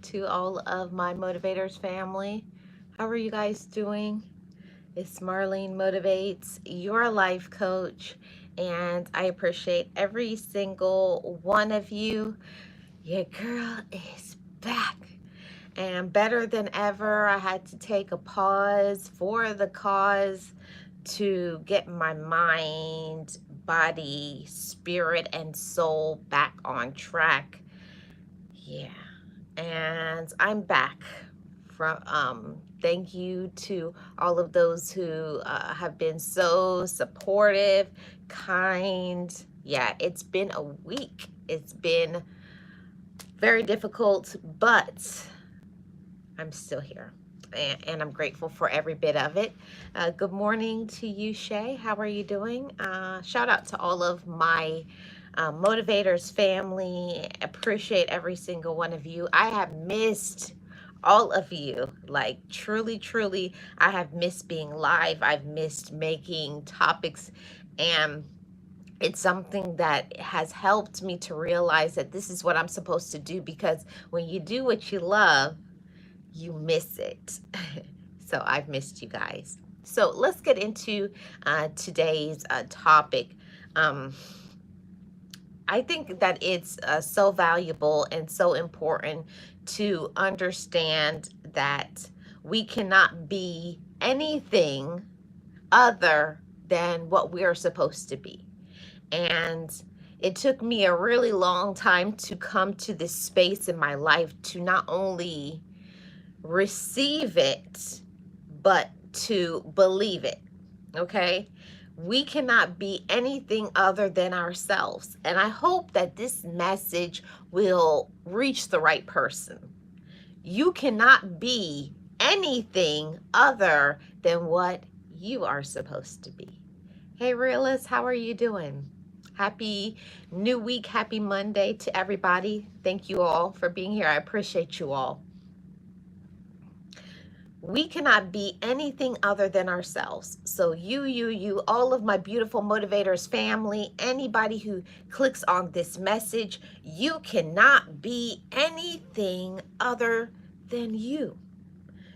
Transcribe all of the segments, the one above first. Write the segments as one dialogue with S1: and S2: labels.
S1: to all of my Motivators family. How are you guys doing? It's Marlene Motivates, your life coach, and I appreciate every single one of you. Your girl is back and better than ever. I had to take a pause for the cause to get my mind, body, spirit, and soul back on track. Yeah, and I'm back from thank you to all of those who have been so supportive, kind. Yeah, it's been a week. It's been very difficult, but I'm still here. And I'm grateful for every bit of it. Good morning to you, Shay. How are you doing? Shout out to all of my Motivators family. Appreciate every single one of you. I have missed all of you. Like, truly, truly, I have missed being live. I've missed making topics. And it's something that has helped me to realize that this is what I'm supposed to do, because when you do what you love, you miss it. So I've missed you guys. So let's get into today's topic. Um, I think that it's so valuable and so important to understand that we cannot be anything other than what we are supposed to be. And it took me a really long time to come to this space in my life to not only receive it, but to believe it. Okay? We cannot be anything other than ourselves. And I hope that this message will reach the right person. You cannot be anything other than what you are supposed to be. Hey, realists, how are you doing? Happy new week. Happy Monday to everybody. Thank you all for being here. I appreciate you all. We cannot be anything other than ourselves. So you, all of my beautiful Motivators family, anybody who clicks on this message, you cannot be anything other than you.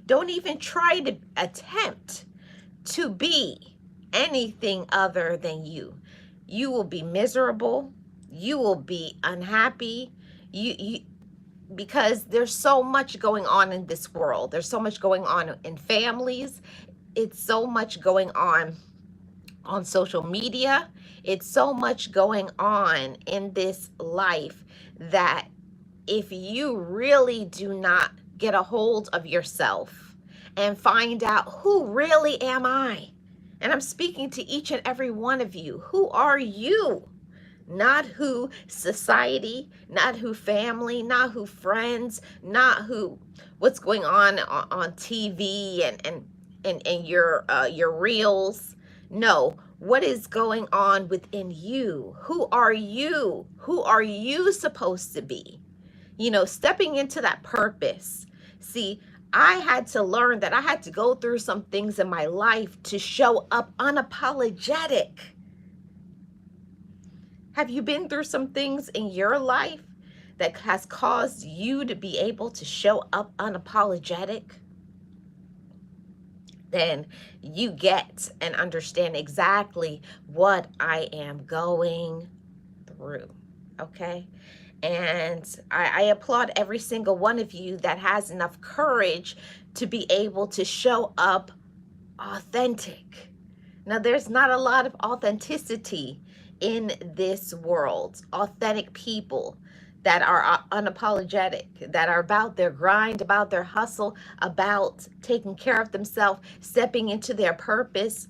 S1: Don't even try to attempt to be anything other than you. You will be miserable. You will be unhappy. You because there's so much going on in this world. There's so much going on in families. It's so much going on social media. It's so much going on in this life that if you really do not get a hold of yourself and find out, who really am I? And I'm speaking to each and every one of you. Who are you? Not who society, not who family, not who friends, not who what's going on TV and your reels. No, what is going on within you? Who are you? Who are you supposed to be? You know, stepping into that purpose. See, I had to learn that I had to go through some things in my life to show up unapologetic. Have you been through some things in your life that has caused you to be able to show up unapologetic? Then you get and understand exactly what I am going through. Okay? And I applaud every single one of you that has enough courage to be able to show up authentic. Now, there's not a lot of authenticity in this world. Authentic people that are unapologetic, that are about their grind, about their hustle, about taking care of themselves, stepping into their purpose.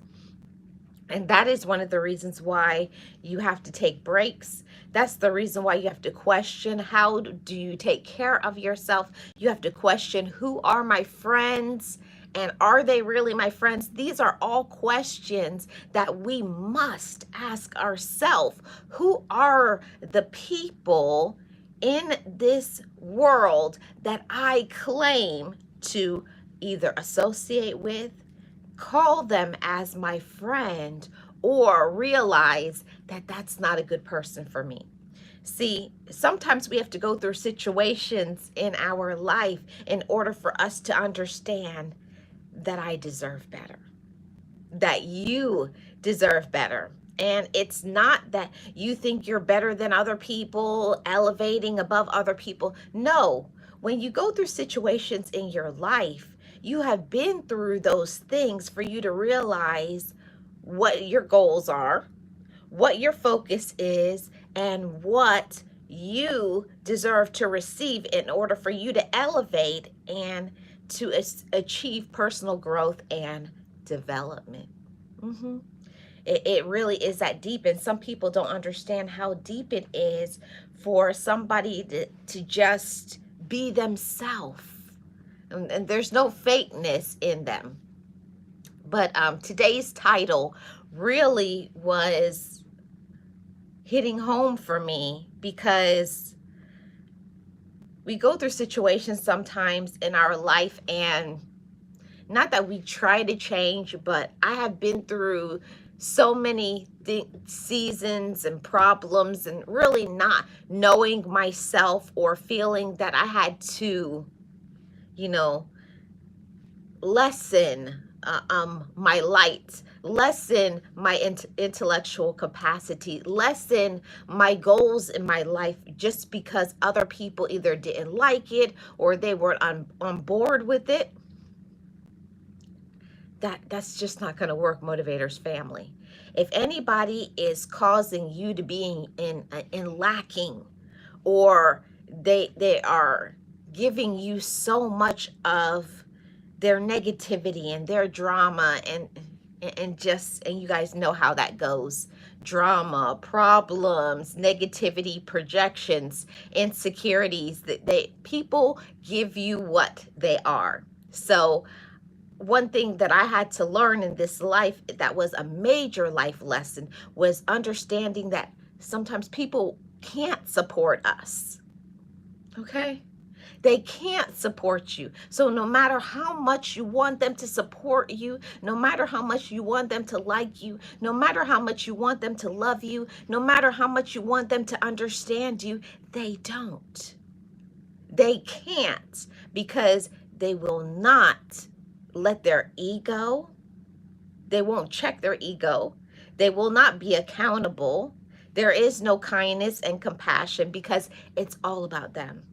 S1: And that is one of the reasons why you have to take breaks. That's the reason why you have to question, how do you take care of yourself? You have to question, who are my friends? And are they really my friends? These are all questions that we must ask ourselves. Who are the people in this world that I claim to either associate with, call them as my friend, or realize that that's not a good person for me? See, sometimes we have to go through situations in our life in order for us to understand that I deserve better, that you deserve better. And it's not that you think you're better than other people, elevating above other people. No, when you go through situations in your life, you have been through those things for you to realize what your goals are, what your focus is, and what you deserve to receive in order for you to elevate and to achieve personal growth and development. hmm it really is that deep, and some people don't understand how deep it is for somebody to just be themselves. And there's no fakeness in them. But today's title really was hitting home for me because we go through situations sometimes in our life, and not that we try to change, but I have been through so many seasons and problems, and really not knowing myself or feeling that I had to, you know, lessen my light, lessen my intellectual capacity, lessen my goals in my life just because other people either didn't like it or they weren't on board with it. That's just not going to work, Motivators family. If anybody is causing you to be in lacking, or they are giving you so much of their negativity and their drama, and you guys know how that goes. Drama, problems, negativity, projections, insecurities, that people give you what they are. So one thing that I had to learn in this life that was a major life lesson was understanding that sometimes people can't support us. Okay? They can't support you. So no matter how much you want them to support you, no matter how much you want them to like you, no matter how much you want them to love you, no matter how much you want them to understand you, they don't. They can't, because they will not let their ego, they won't check their ego. They will not be accountable. There is no kindness and compassion because it's all about them.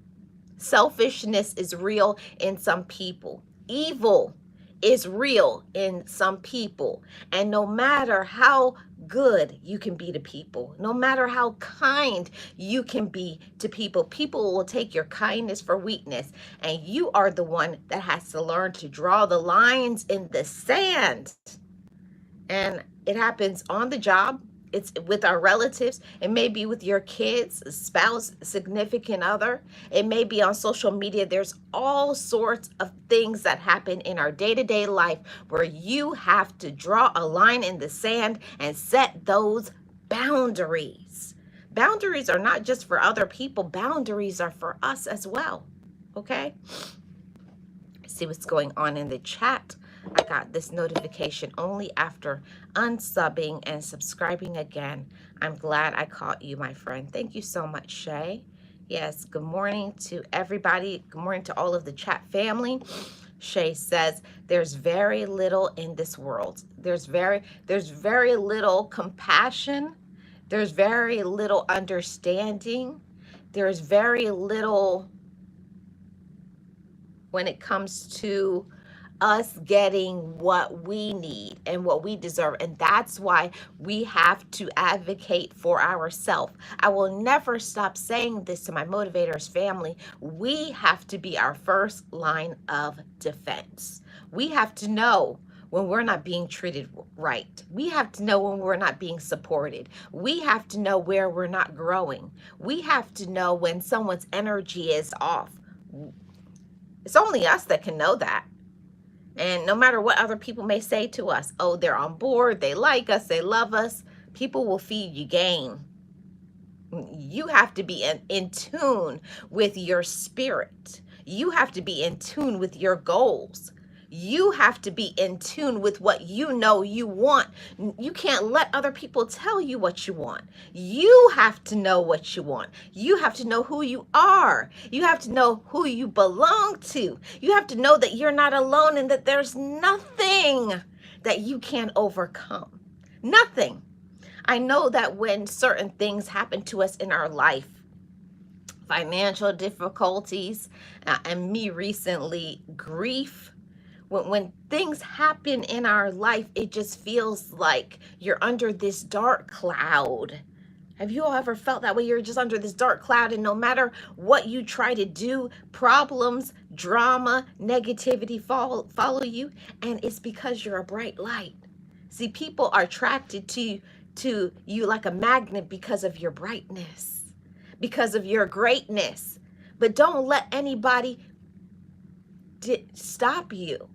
S1: Selfishness is real in some people. Evil is real in some people. And no matter how good you can be to people, no matter how kind you can be to people, people will take your kindness for weakness. And you are the one that has to learn to draw the lines in the sand. And it happens on the job. It's with our relatives. It may be with your kids, spouse, significant other. It may be on social media. There's all sorts of things that happen in our day-to-day life where you have to draw a line in the sand and set those boundaries. Boundaries are not just for other people. Boundaries are for us as well. Okay? See what's going on in the chat. I got this notification only after unsubbing and subscribing again. I'm glad I caught you, my friend. Thank you so much, Shay. Yes, good morning to everybody. Good morning to all of the chat family. Shay says, there's very little in this world. There's very little compassion. There's very little understanding. There's very little when it comes to us getting what we need and what we deserve. And that's why we have to advocate for ourselves. I will never stop saying this to my Motivators family. We have to be our first line of defense. We have to know when we're not being treated right. We have to know when we're not being supported. We have to know where we're not growing. We have to know when someone's energy is off. It's only us that can know that. And no matter what other people may say to us, oh, they're on board, they like us, they love us, people will feed you game. You have to be in tune with your spirit. You have to be in tune with your goals. You have to be in tune with what you know you want. You can't let other people tell you what you want. You have to know what you want. You have to know who you are. You have to know who you belong to. You have to know that you're not alone and that there's nothing that you can't overcome. Nothing. I know that when certain things happen to us in our life, financial difficulties, and me recently, grief, when things happen in our life, it just feels like you're under this dark cloud. Have you all ever felt that way? You're just under this dark cloud, and no matter what you try to do, problems, drama, negativity follow you, and it's because you're a bright light. See, people are attracted to you like a magnet because of your brightness, because of your greatness. But don't let anybody stop you.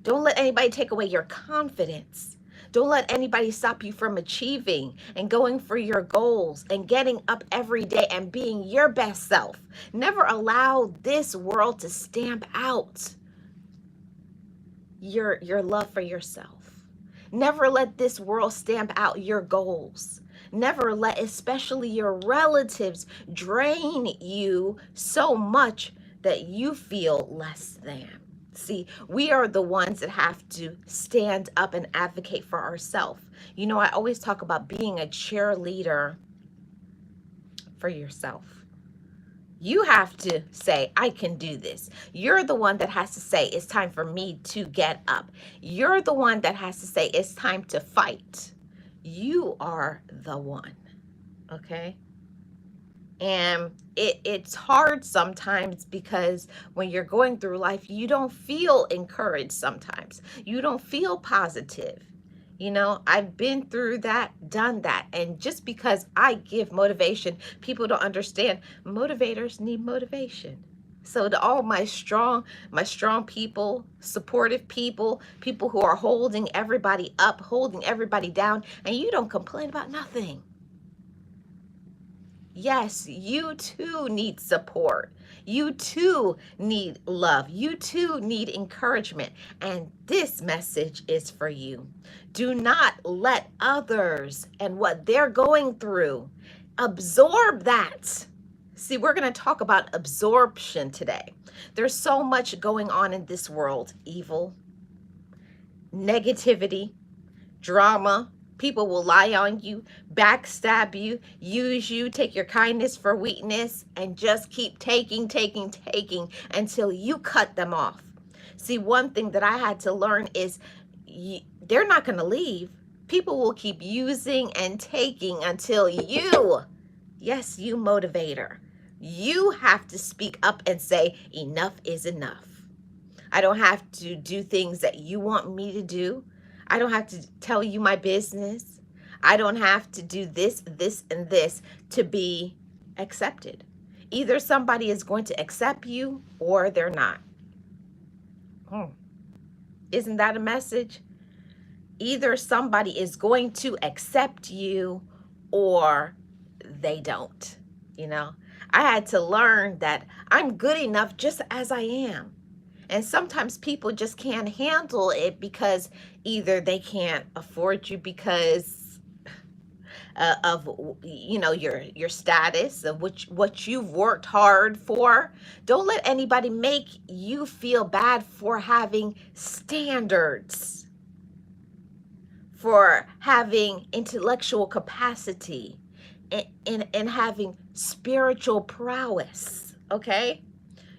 S1: Don't let anybody take away your confidence. Don't let anybody stop you from achieving and going for your goals and getting up every day and being your best self. Never allow this world to stamp out your love for yourself. Never let this world stamp out your goals. Never let, especially your relatives, drain you so much that you feel less than. See, we are the ones that have to stand up and advocate for ourselves. You know, I always talk about being a cheerleader for yourself. You have to say, I can do this. You're the one that has to say, it's time for me to get up. You're the one that has to say, it's time to fight. You are the one, okay? And it's hard sometimes because when you're going through life, you don't feel encouraged sometimes. You don't feel positive. You know, I've been through that, done that. And just because I give motivation, people don't understand. Motivators need motivation. So to all my strong people, supportive people, people who are holding everybody up, holding everybody down, and you don't complain about nothing. Yes, you too need support. You too need love. You too need encouragement. And this message is for you. Do not let others and what they're going through absorb that. See, we're going to talk about absorption today. There's so much going on in this world. Evil, negativity, drama. People will lie on you, backstab you, use you, take your kindness for weakness, and just keep taking until you cut them off. See, one thing that I had to learn is they're not going to leave. People will keep using and taking until you, yes, you motivator, you have to speak up and say, enough is enough. I don't have to do things that you want me to do. I don't have to tell you my business. I don't have to do this, and this to be accepted. Either somebody is going to accept you or they're not. Isn't that a message? Either somebody is going to accept you or they don't. You know, I had to learn that I'm good enough just as I am. And sometimes people just can't handle it because either they can't afford you because of, you know, your status, of what you've worked hard for. Don't let anybody make you feel bad for having standards, for having intellectual capacity, and having spiritual prowess, okay?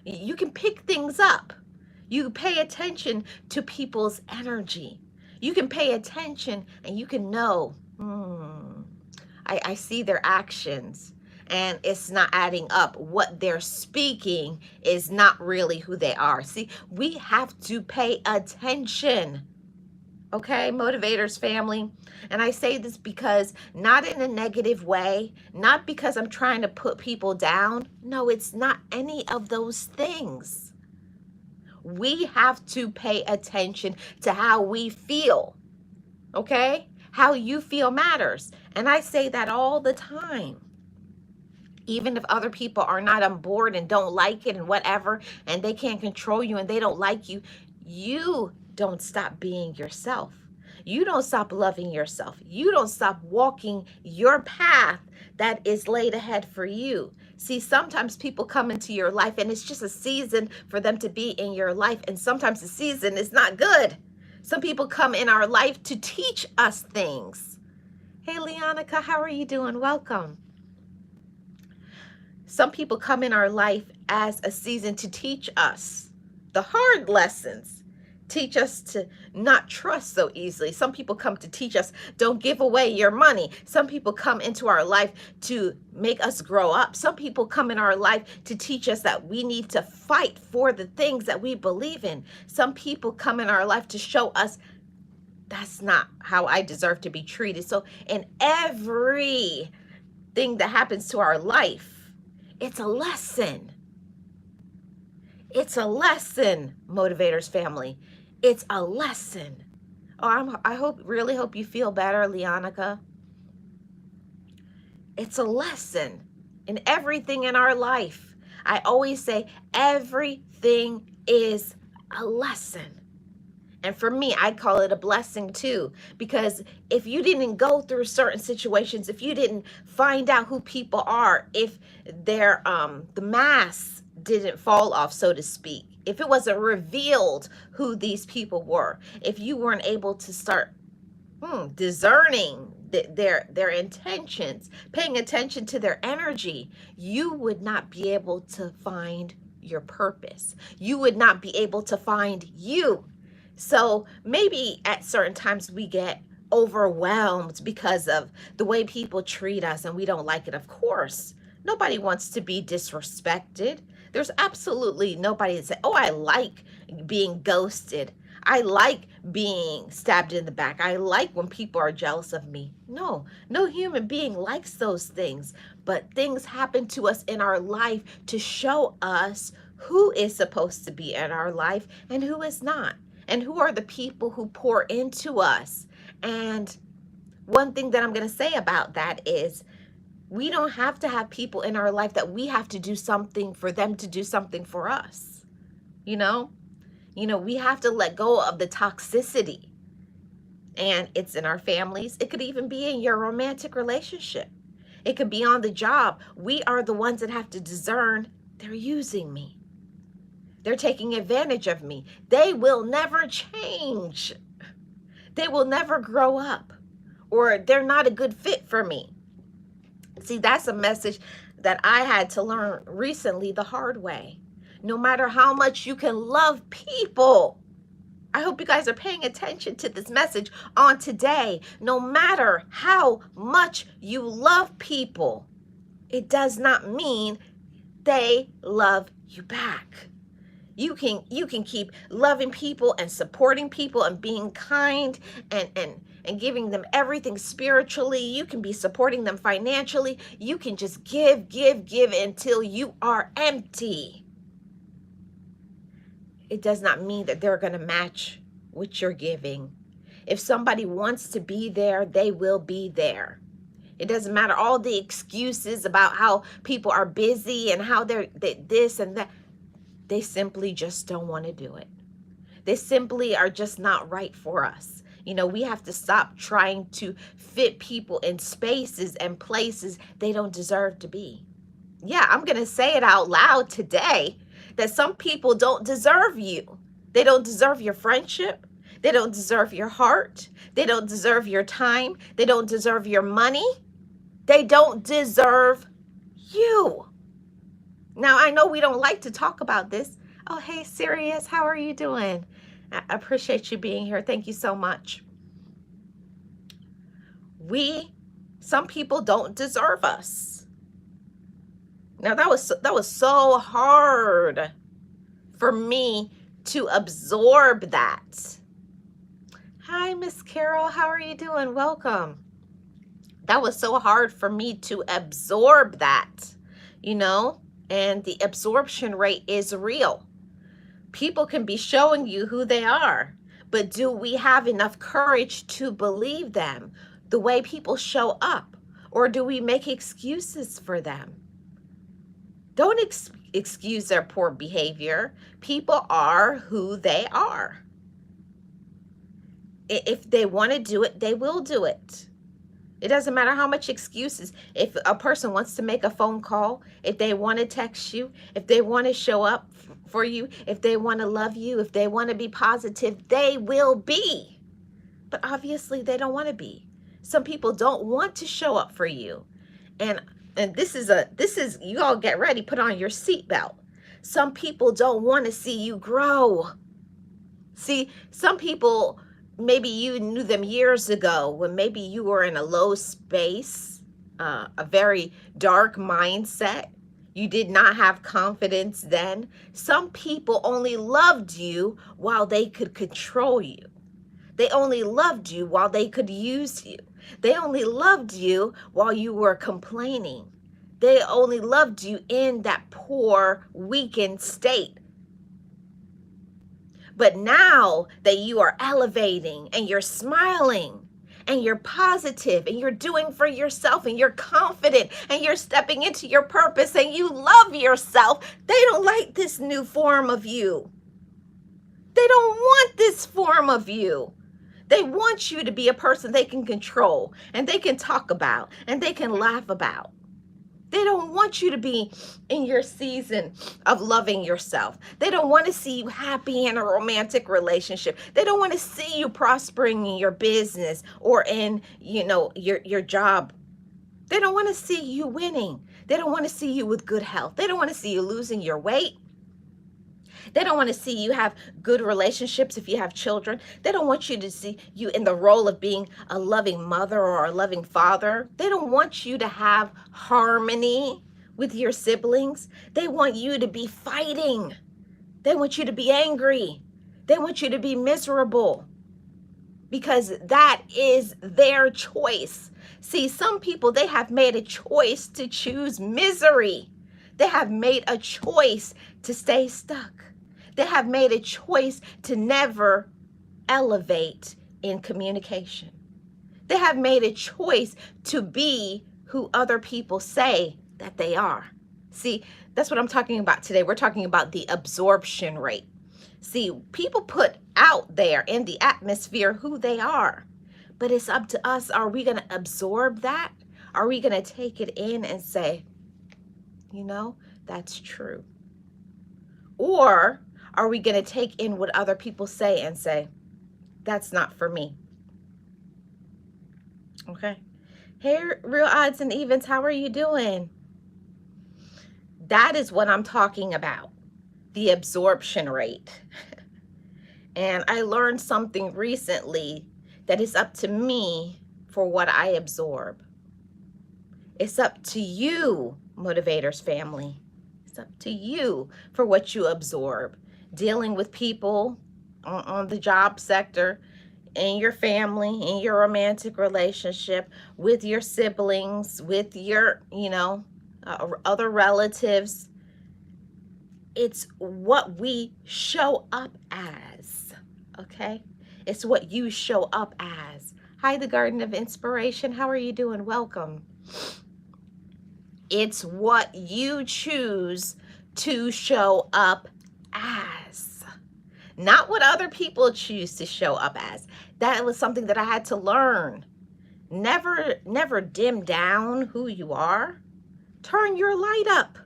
S1: You can pick things up. You pay attention to people's energy. You can pay attention and you can know, I see their actions and it's not adding up. What they're speaking is not really who they are. See, we have to pay attention. Okay, motivators family. And I say this because not in a negative way, not because I'm trying to put people down. No, it's not any of those things. We have to pay attention to how we feel, okay? How you feel matters. And I say that all the time. Even if other people are not on board and don't like it and whatever, and they can't control you and they don't like you, you don't stop being yourself. You don't stop loving yourself. You don't stop walking your path that is laid ahead for you. See, sometimes people come into your life and it's just a season for them to be in your life, and sometimes the season is not good. Some people come in our life to teach us things. Hey, Leonica, how are you doing? Welcome. Some people come in our life as a season to teach us the hard lessons, teach us to not trust so easily. Some people come to teach us, don't give away your money. Some people come into our life to make us grow up. Some people come in our life to teach us that we need to fight for the things that we believe in. Some people come in our life to show us that's not how I deserve to be treated. So in every thing that happens to our life, it's a lesson. It's a lesson, Motivators family. It's a lesson. Oh, I really hope you feel better, Leonica. It's a lesson in everything in our life. I always say everything is a lesson. And for me, I call it a blessing too, because if you didn't go through certain situations, if you didn't find out who people are, if their the mask didn't fall off, so to speak, if it wasn't revealed who these people were, if you weren't able to start discerning their intentions, paying attention to their energy, you would not be able to find your purpose. You would not be able to find you. So maybe at certain times we get overwhelmed because of the way people treat us and we don't like it. Of course, nobody wants to be disrespected. There's absolutely nobody that says, oh, I like being ghosted. I like being stabbed in the back. I like when people are jealous of me. No human being likes those things. But things happen to us in our life to show us who is supposed to be in our life and who is not. And who are the people who pour into us. And one thing that I'm going to say about that is we don't have to have people in our life that we have to do something for them to do something for us. You know, we have to let go of the toxicity. And it's in our families. It could even be in your romantic relationship. It could be on the job. We are the ones that have to discern, they're using me. They're taking advantage of me. They will never change. They will never grow up, or they're not a good fit for me. See, that's a message that I had to learn recently the hard way. No matter how much you can love people, I hope you guys are paying attention to this message on today. No matter how much you love people, it does not mean they love you back. You can keep loving people and supporting people and being kind and giving them everything spiritually. You can be supporting them financially. You can just give until you are empty. It does not mean that they're going to match what you're giving. If somebody wants to be there, they will be there. It doesn't matter all the excuses about how people are busy and how they're this and that. They simply just don't want to do it. They simply are just not right for us. We have to stop trying to fit people in spaces and places they don't deserve to be. Yeah, I'm going to say it out loud today that some people don't deserve you. They don't deserve your friendship. They don't deserve your heart. They don't deserve your time. They don't deserve your money. They don't deserve you. Now, I know we don't like to talk about this. Oh, hey, Sirius, how are you doing? I appreciate you being here. Thank you so much. Some people don't deserve us. Now, that was so hard for me to absorb that. Hi, Miss Carol, how are you doing? Welcome. That was so hard for me to absorb that, and the absorption rate is real. People can be showing you who they are, but do we have enough courage to believe them the way people show up? Or do we make excuses for them? Don't excuse their poor behavior. People are who they are. If they want to do it, they will do it. It doesn't matter how much excuses. If a person wants to make a phone call, if they want to text you, if they want to show up for you, if they want to love you, if they want to be positive, they will be. But obviously they don't want to be. Some people don't want to show up for you. And this is you all get ready, put on your seatbelt. Some people don't want to see you grow. See, some people, maybe you knew them years ago when maybe you were in a low space, a very dark mindset. You did not have confidence then. Some people only loved you while they could control you. They only loved you while they could use you. They only loved you while you were complaining. They only loved you in that poor, weakened state. But now that you are elevating and you're smiling and you're positive and you're doing for yourself and you're confident and you're stepping into your purpose and you love yourself, they don't like this new form of you. They don't want this form of you. They want you to be a person they can control and they can talk about and they can laugh about. They don't want you to be in your season of loving yourself. They don't want to see you happy in a romantic relationship. They don't want to see you prospering in your business or in, your job. They don't want to see you winning. They don't want to see you with good health. They don't want to see you losing your weight. They don't want to see you have good relationships if you have children. They don't want you to see you in the role of being a loving mother or a loving father. They don't want you to have harmony with your siblings. They want you to be fighting. They want you to be angry. They want you to be miserable because that is their choice. See, some people, they have made a choice to choose misery. They have made a choice to stay stuck. They have made a choice to never elevate in communication. They have made a choice to be who other people say that they are. See, that's what I'm talking about today. We're talking about the absorption rate. See, people put out there in the atmosphere who they are, but it's up to us. Are we going to absorb that? Are we going to take it in and say, that's true? Or are we going to take in what other people say and say, that's not for me? Okay. Hey, Real Odds and Evens, how are you doing? That is what I'm talking about, the absorption rate. And I learned something recently that it's up to me for what I absorb. It's up to you, Motivators family. It's up to you for what you absorb. Dealing with people on the job sector, in your family, in your romantic relationship, with your siblings, with your, other relatives. It's what we show up as, okay? It's what you show up as. Hi, the Garden of Inspiration. How are you doing? Welcome. It's what you choose to show up as, not what other people choose to show up as. That was something that I had to learn. Never dim down who you are. Turn your light up.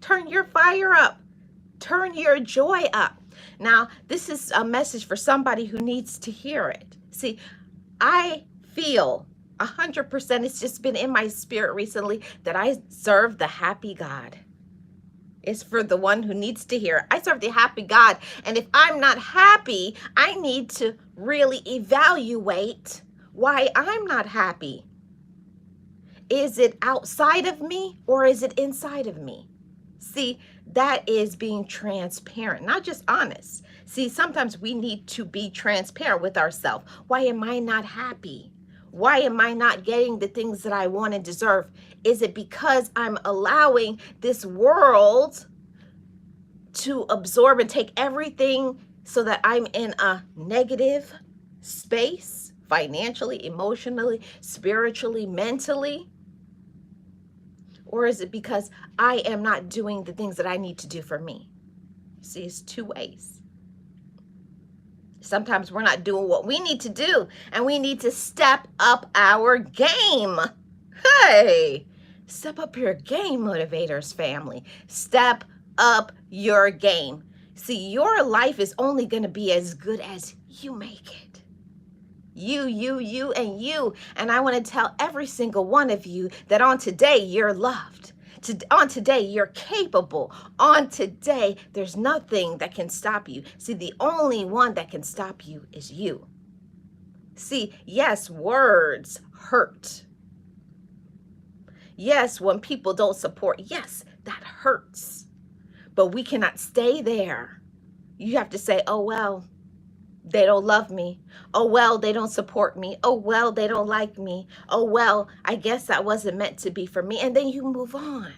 S1: Turn your fire up. Turn your joy up. Now, this is a message for somebody who needs to hear it. See, I feel 100%, it's just been in my spirit recently that I serve the happy God. It's for the one who needs to hear it. I serve the happy God. And if I'm not happy, I need to really evaluate why I'm not happy. Is it outside of me or is it inside of me? See, that is being transparent, not just honest. See, sometimes we need to be transparent with ourselves. Why am I not happy? Why am I not getting the things that I want and deserve? Is it because I'm allowing this world to absorb and take everything so that I'm in a negative space, financially, emotionally, spiritually, mentally? Or is it because I am not doing the things that I need to do for me? See, it's two ways. Sometimes we're not doing what we need to do, and we need to step up our game. Hey, step up your game, Motivators family. Step up your game. See, your life is only going to be as good as you make it. You, and you. And I want to tell every single one of you that on today, you're loved. On today, you're capable. On today, there's nothing that can stop you. See, the only one that can stop you is you. See, yes, words hurt. Yes, when people don't support, yes, that hurts. But we cannot stay there. You have to say, oh, well, they don't love me. Oh, well, they don't support me. Oh, well, they don't like me. Oh, well, I guess that wasn't meant to be for me. And then you move on.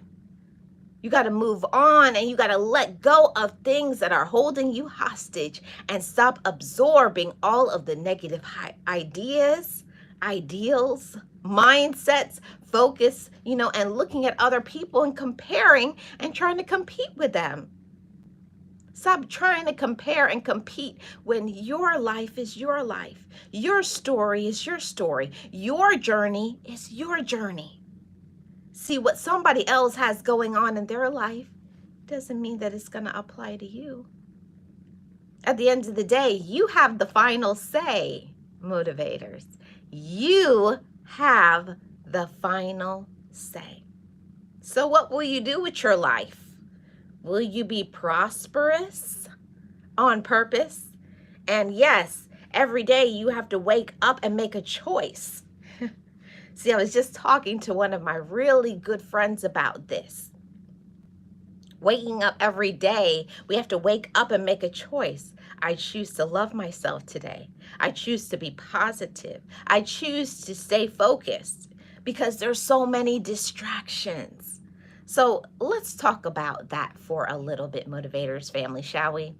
S1: You got to move on, and you got to let go of things that are holding you hostage and stop absorbing all of the negative ideas, ideals, mindsets, focus, and looking at other people and comparing and trying to compete with them. Stop trying to compare and compete when your life is your life. Your story is your story. Your journey is your journey. See, what somebody else has going on in their life doesn't mean that it's going to apply to you. At the end of the day, you have the final say, motivators. You have the final say. So what will you do with your life? Will you be prosperous on purpose? And yes, every day you have to wake up and make a choice. See, I was just talking to one of my really good friends about this. Waking up every day, we have to wake up and make a choice. I choose to love myself today. I choose to be positive. I choose to stay focused because there's so many distractions. So let's talk about that for a little bit, Motivators family, shall we?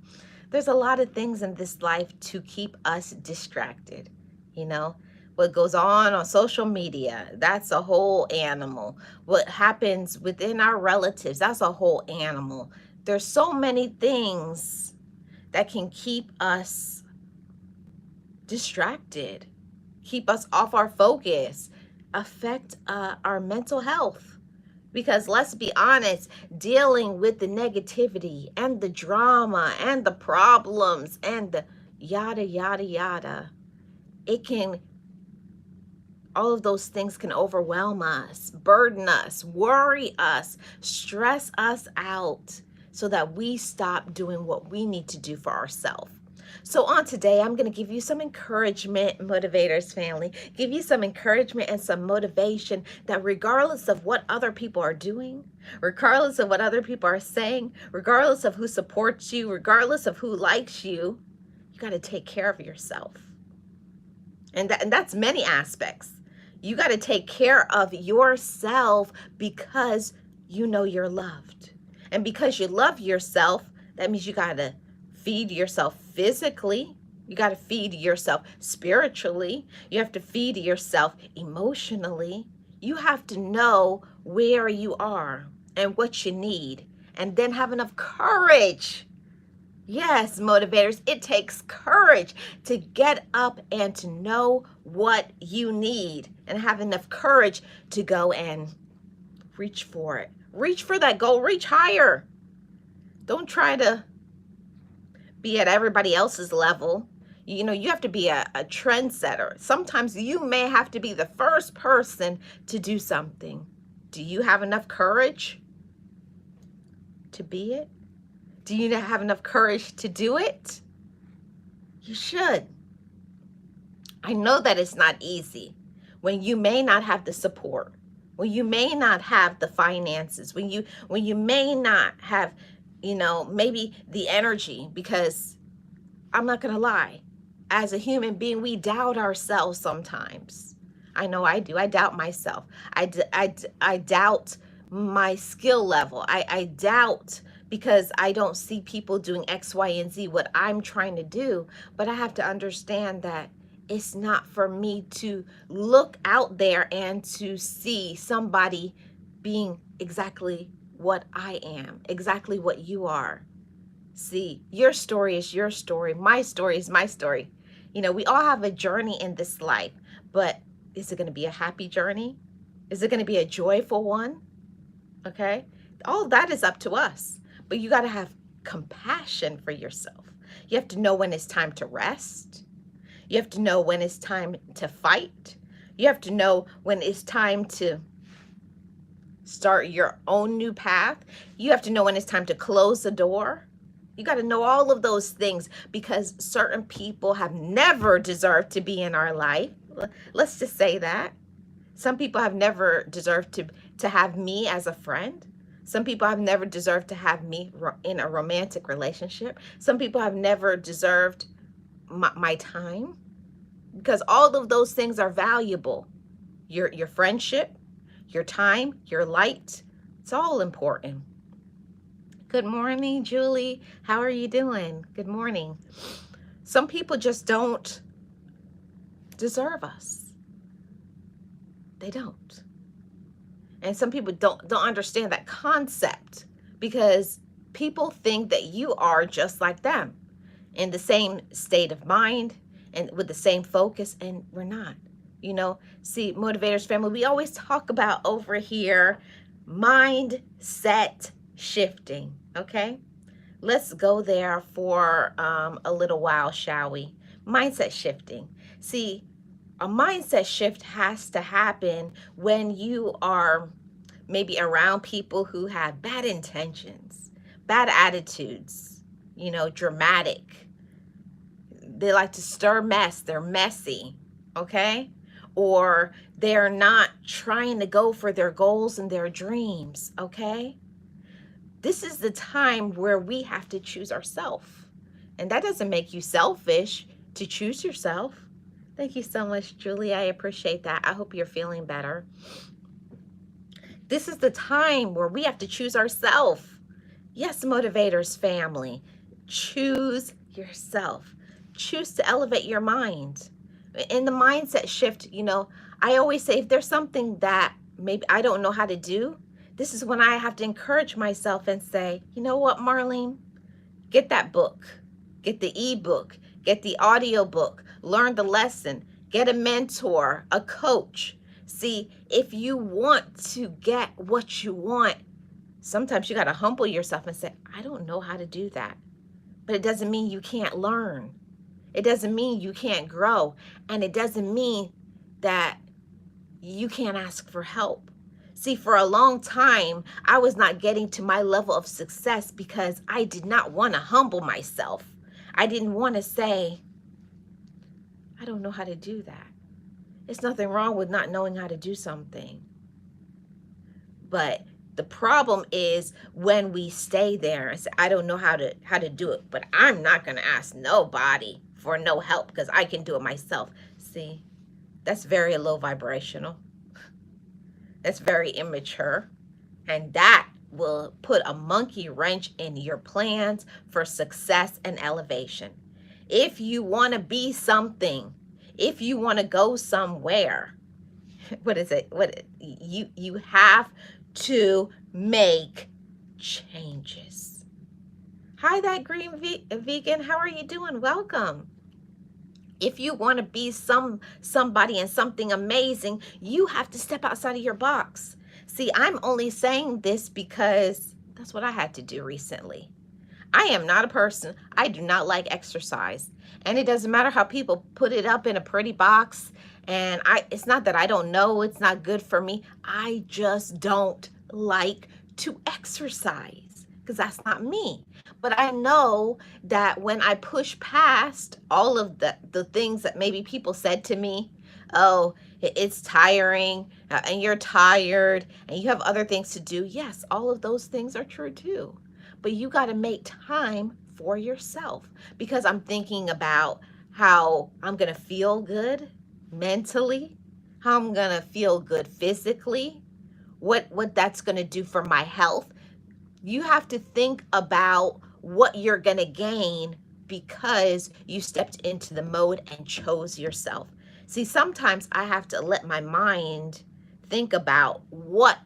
S1: There's a lot of things in this life to keep us distracted, What goes on social media, that's a whole animal. What happens within our relatives, that's a whole animal. There's so many things that can keep us distracted, keep us off our focus, affect our mental health. Because let's be honest, dealing with the negativity and the drama and the problems and the yada, yada, yada, all of those things can overwhelm us, burden us, worry us, stress us out so that we stop doing what we need to do for ourselves. So on today, I'm going to give you some encouragement, Motivators family, give you some encouragement and some motivation that regardless of what other people are doing, regardless of what other people are saying, regardless of who supports you, regardless of who likes you, you got to take care of yourself. And that's many aspects. You got to take care of yourself because you know you're loved. And because you love yourself, that means you got to feed yourself physically. You got to feed yourself spiritually. You have to feed yourself emotionally. You have to know where you are and what you need, and then have enough courage. Yes, motivators, it takes courage to get up and to know what you need and have enough courage to go and reach for it. Reach for that goal. Reach higher. Don't try to be at everybody else's level. You have to be a trendsetter. Sometimes you may have to be the first person to do something. Do you have enough courage to be it? Do you have enough courage to do it? You should. I know that it's not easy when you may not have the support, when you may not have the finances, when you may not have, maybe the energy, because I'm not going to lie. As a human being, we doubt ourselves sometimes. I know I do. I doubt myself. I doubt my skill level. I doubt because I don't see people doing X, Y, and Z, what I'm trying to do. But I have to understand that it's not for me to look out there and to see somebody being exactly what I am, exactly what you are. See, your story is your story. My story is my story. We all have a journey in this life, but is it going to be a happy journey? Is it going to be a joyful one? Okay? All that is up to us. But you got to have compassion for yourself. You have to know when it's time to rest. You have to know when it's time to fight. You have to know when it's time to start your own new path. You have to know when it's time to close the door. You got to know all of those things because certain people have never deserved to be in our life. Let's just say that. Some people have never deserved to have me as a friend. Some people have never deserved to have me in a romantic relationship. Some people have never deserved my time, because all of those things are valuable. Your friendship, your time, your light, it's all important. Good morning, Julie. How are you doing? Good morning. Some people just don't deserve us. They don't. And some people don't understand that concept because people think that you are just like them, in the same state of mind and with the same focus, and we're not. See, Motivators family, we always talk about over here mindset shifting. Okay, let's go there for a little while, shall we? Mindset shifting. See, a mindset shift has to happen when you are maybe around people who have bad intentions, bad attitudes, dramatic. They like to stir mess. They're messy, okay? Or they're not trying to go for their goals and their dreams, okay? This is the time where we have to choose ourselves. And that doesn't make you selfish to choose yourself. Thank you so much, Julie. I appreciate that. I hope you're feeling better. This is the time where we have to choose ourselves. Yes, Motivators family, choose yourself. Choose to elevate your mind. In the mindset shift, I always say if there's something that maybe I don't know how to do, this is when I have to encourage myself and say, you know what, Marlene, get that book, get the ebook, get the audio book, learn the lesson, get a mentor, a coach. See, if you want to get what you want, sometimes you got to humble yourself and say, I don't know how to do that. But it doesn't mean you can't learn. It doesn't mean you can't grow. And it doesn't mean that you can't ask for help. See, for a long time, I was not getting to my level of success because I did not want to humble myself. I didn't want to say, I don't know how to do that. There's nothing wrong with not knowing how to do something. But the problem is when we stay there and say, I don't know how to do it, but I'm not going to ask nobody for no help because I can do it myself. See, that's very low vibrational. That's very immature. And that will put a monkey wrench in your plans for success and elevation. If you want to be something, if you want to go somewhere, you have to make changes. Hi, that green vegan. How are you doing? Welcome. If you want to be somebody and something amazing, you have to step outside of your box. See, I'm only saying this because that's what I had to do recently. I am not a person. I do not like exercise. And it doesn't matter how people put it up in a pretty box. And it's not that I don't know it's not good for me. I just don't like to exercise because that's not me. But I know that when I push past all of the things that maybe people said to me, oh, it's tiring and you're tired and you have other things to do. Yes, all of those things are true too. But you got to make time for yourself because I'm thinking about how I'm going to feel good mentally, how I'm going to feel good physically, what that's going to do for my health. You have to think about what you're going to gain because you stepped into the mode and chose yourself. See, sometimes I have to let my mind think about what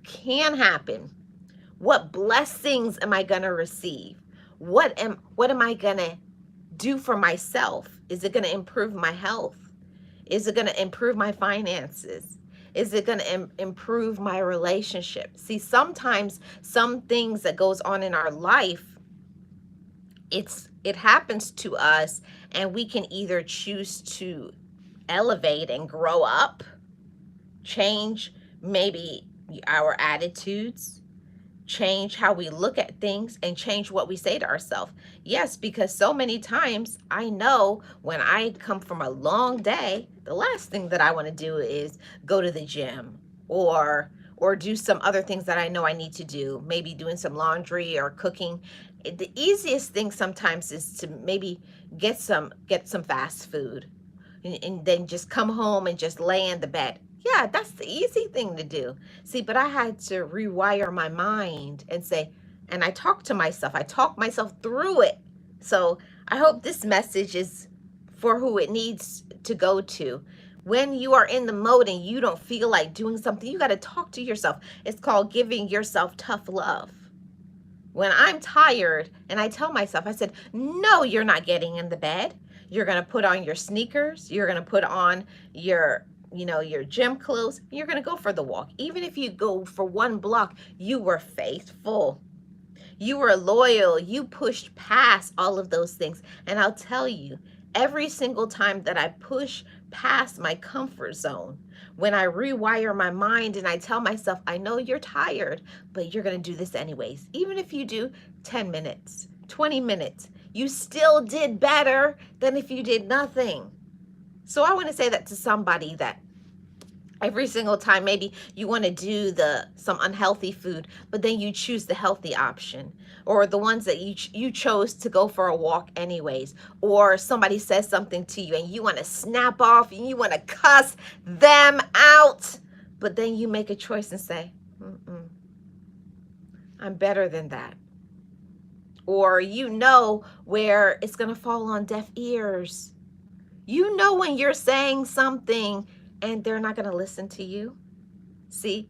S1: can happen. What blessings am I going to receive? What am I going to do for myself? Is it going to improve my health? Is it going to improve my finances? Is it going to improve my relationship? See, sometimes some things that goes on in our life, it happens to us, and we can either choose to elevate and grow up, change maybe our attitudes, change how we look at things, and change what we say to ourselves. Yes, because so many times I know when I come from a long day, the last thing that I want to do is go to the gym or do some other things that I know I need to do, maybe doing some laundry or cooking. The easiest thing sometimes is to maybe get some fast food and then just come home and just lay in the bed. Yeah, that's the easy thing to do. See, but I had to rewire my mind and say, and I talk to myself. I talk myself through it. So I hope this message is for who it needs to go to. When you are in the mode and you don't feel like doing something, you got to talk to yourself. It's called giving yourself tough love. When I'm tired and I tell myself, I said, no, you're not getting in the bed. You're going to put on your sneakers. You're going to put on your gym clothes. You're going to go for the walk. Even if you go for 1 block, you were faithful. You were loyal. You pushed past all of those things. And I'll tell you, every single time that I push past my comfort zone, when I rewire my mind and I tell myself, I know you're tired, but you're going to do this anyways. Even if you do 10 minutes, 20 minutes, you still did better than if you did nothing. So I want to say that to somebody, that every single time maybe you want to do some unhealthy food, but then you choose the healthy option, or the ones that you chose to go for a walk anyways, or somebody says something to you and you want to snap off and you want to cuss them out, but then you make a choice and say, I'm better than that. Or where it's going to fall on deaf ears. When you're saying something and they're not going to listen to you. See,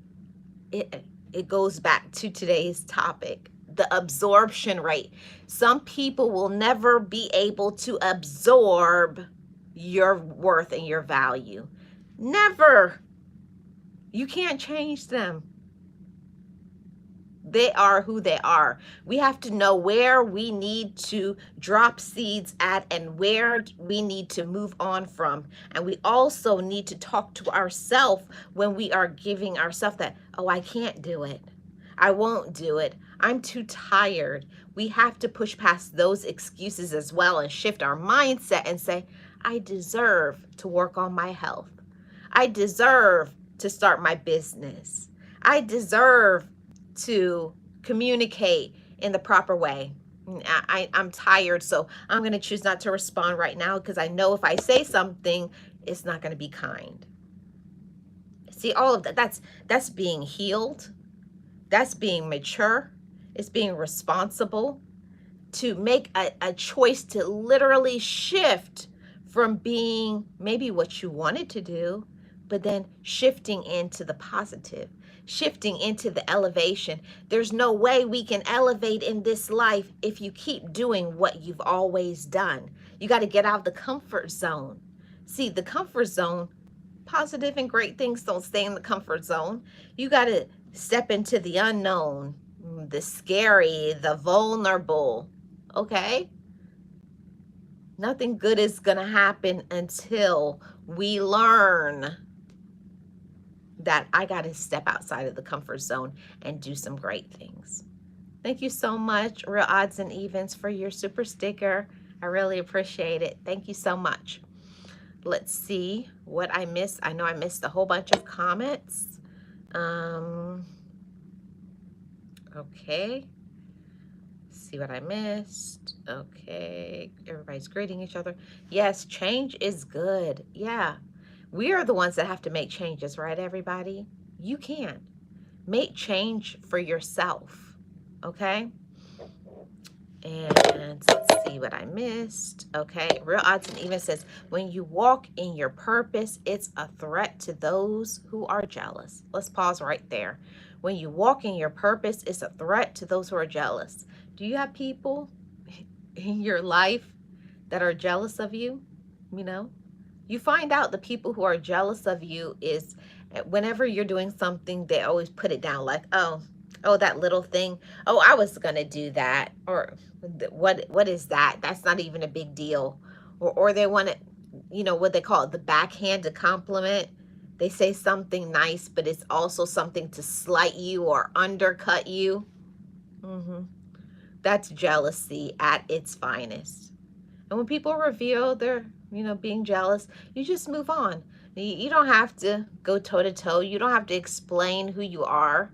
S1: it goes back to today's topic, the absorption rate. Some people will never be able to absorb your worth and your value. Never. You can't change them. They are who they are. We have to know where we need to drop seeds at and where we need to move on from. And we also need to talk to ourselves when we are giving ourselves that, oh, I can't do it. I won't do it. I'm too tired. We have to push past those excuses as well and shift our mindset and say, I deserve to work on my health. I deserve to start my business. I deserve to communicate in the proper way. I'm tired, so I'm going to choose not to respond right now because I know if I say something, it's not going to be kind. See, all of that, that's being healed. That's being mature. It's being responsible to make a choice to literally shift from being maybe what you wanted to do, but then shifting into the positive, shifting into the elevation. There's no way we can elevate in this life if you keep doing what you've always done. You got to get out of the comfort zone. See, the comfort zone, positive and great things don't stay in the comfort zone. You got to step into the unknown, the scary, the vulnerable, okay? Nothing good is going to happen until we learn that I got to step outside of the comfort zone and do some great things. Thank you so much, Real Odds and Evens, for your super sticker. I really appreciate it. Thank you so much. Let's see what I missed. I know I missed a whole bunch of comments. Okay. See what I missed. Okay. Everybody's greeting each other. Yes, change is good. Yeah. We are the ones that have to make changes, right, everybody? You can. Make change for yourself, okay? And let's see what I missed. Okay, Real Odds and Evens says, when you walk in your purpose, it's a threat to those who are jealous. Let's pause right there. When you walk in your purpose, it's a threat to those who are jealous. Do you have people in your life that are jealous of you, you know, you find out the people who are jealous of you is whenever you're doing something, they always put it down like, oh, that little thing. Oh, I was gonna do that. Or what is that? That's not even a big deal. Or they want to, what they call it, the backhanded compliment. They say something nice, but it's also something to slight you or undercut you. hmm That's jealousy at its finest. And when people reveal their, being jealous, you just move on. You don't have to go toe to toe. You don't have to explain who you are.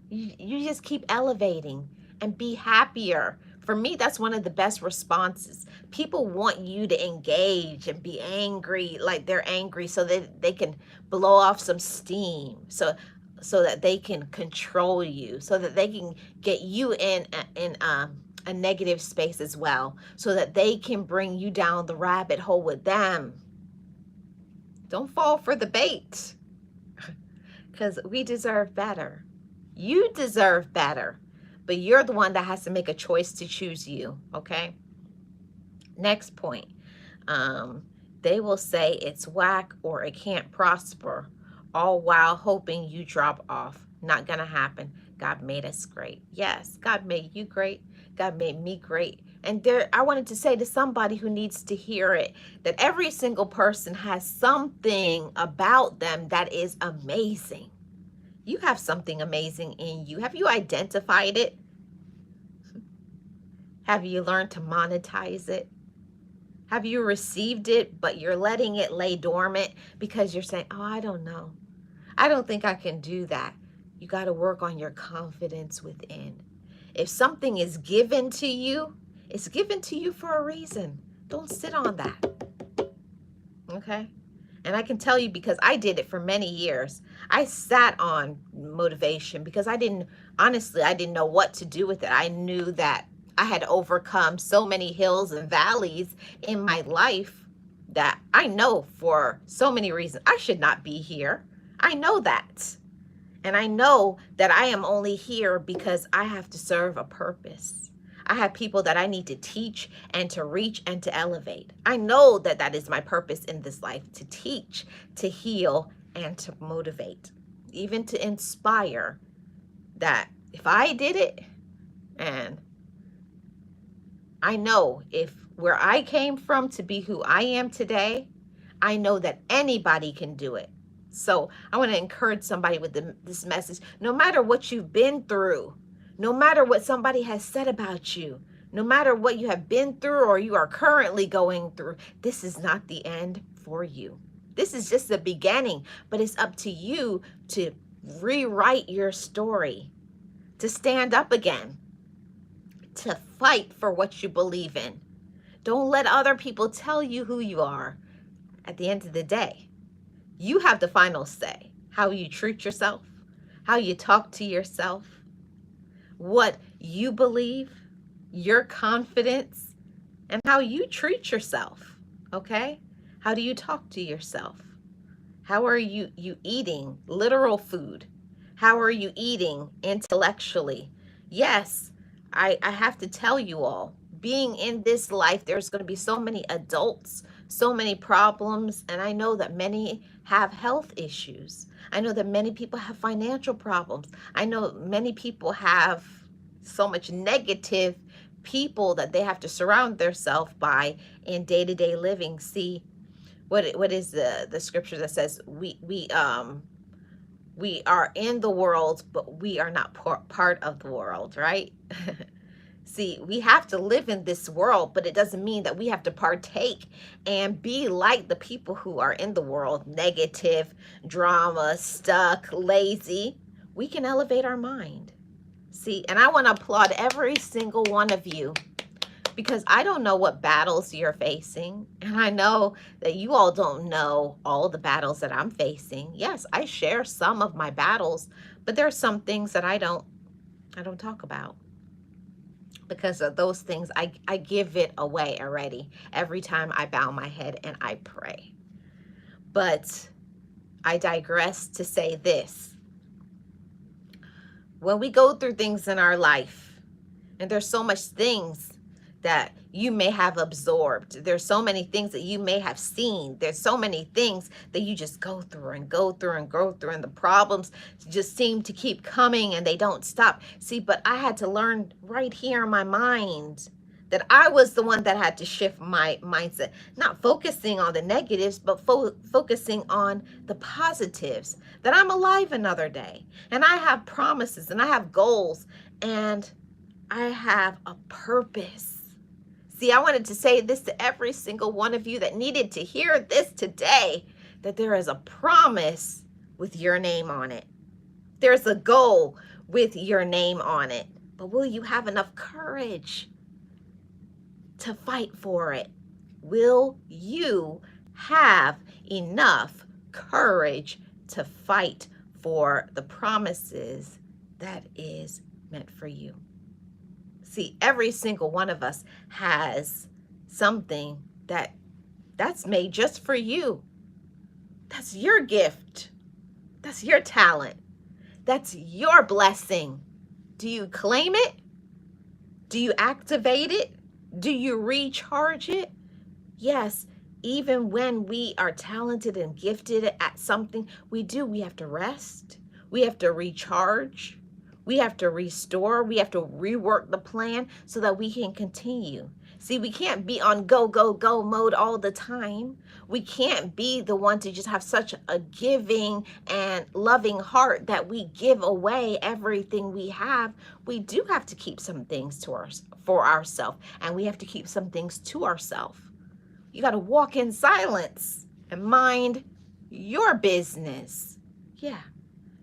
S1: You just keep elevating and be happier. For me, that's one of the best responses. People want you to engage and be angry, like they're angry, so that they can blow off some steam, so that they can control you, so that they can get you in a negative space as well, so that they can bring you down the rabbit hole with them. Don't fall for the bait, because we deserve better. You deserve better, but you're the one that has to make a choice to choose you, okay? Next point. They will say it's whack or it can't prosper, all while hoping you drop off. Not gonna happen. God made us great. Yes, God made you great. God made me great. And I wanted to say to somebody who needs to hear it, that every single person has something about them that is amazing. You have something amazing in you. Have you identified it? Have you learned to monetize it? Have you received it, but you're letting it lay dormant because you're saying, oh, I don't know. I don't think I can do that. You got to work on your confidence within. If something is given to you, it's given to you for a reason. Don't sit on that. Okay? And I can tell you, because I did it for many years. I sat on motivation because I didn't know what to do with it. I knew that I had overcome so many hills and valleys in my life that I know for so many reasons I should not be here. I know that. And I know that I am only here because I have to serve a purpose. I have people that I need to teach and to reach and to elevate. I know that that is my purpose in this life, to teach, to heal, and to motivate, even to inspire. That if I did it, and I know if where I came from to be who I am today, I know that anybody can do it. So I want to encourage somebody with this message. No matter what you've been through, no matter what somebody has said about you, no matter what you have been through or you are currently going through, this is not the end for you. This is just the beginning, but it's up to you to rewrite your story, to stand up again, to fight for what you believe in. Don't let other people tell you who you are. At the end of the day, you have the final say. How you treat yourself, how you talk to yourself, what you believe, your confidence, and how you treat yourself, okay? How do you talk to yourself? How are you eating literal food? How are you eating intellectually? Yes, I have to tell you all, being in this life, there's going to be so many adults, so many problems, and I know that many have health issues. I know that many people have financial problems. I know many people have so much negative people that they have to surround themselves by in day-to-day living. See, what is the scripture that says we are in the world, but we are not part of the world, right? See, we have to live in this world, but it doesn't mean that we have to partake and be like the people who are in the world, negative, drama, stuck, lazy. We can elevate our mind. See, and I want to applaud every single one of you, because I don't know what battles you're facing, and I know that you all don't know all the battles that I'm facing. Yes, I share some of my battles, but there are some things that I don't talk about, because of those things. I give it away already every time I bow my head and I pray. But I digress to say this. When we go through things in our life, and there's so much things that you may have absorbed. There's so many things that you may have seen. There's so many things that you just go through and go through and go through, and the problems just seem to keep coming and they don't stop. See, but I had to learn right here in my mind that I was the one that had to shift my mindset, not focusing on the negatives, but focusing on the positives, that I'm alive another day, and I have promises, and I have goals, and I have a purpose. See, I wanted to say this to every single one of you that needed to hear this today, that there is a promise with your name on it. There's a goal with your name on it. But will you have enough courage to fight for it? Will you have enough courage to fight for the promises that is meant for you? See, every single one of us has something that's made just for you. That's your gift. That's your talent. That's your blessing. Do you claim it? Do you activate it? Do you recharge it? Yes, even when we are talented and gifted at something, we have to rest. We have to recharge. We have to restore. We have to rework the plan so that we can continue. See, we can't be on go, go, go mode all the time. We can't be the one to just have such a giving and loving heart that we give away everything we have. We do have to keep some things for ourselves, and we have to keep some things to ourselves. You got to walk in silence and mind your business. Yeah,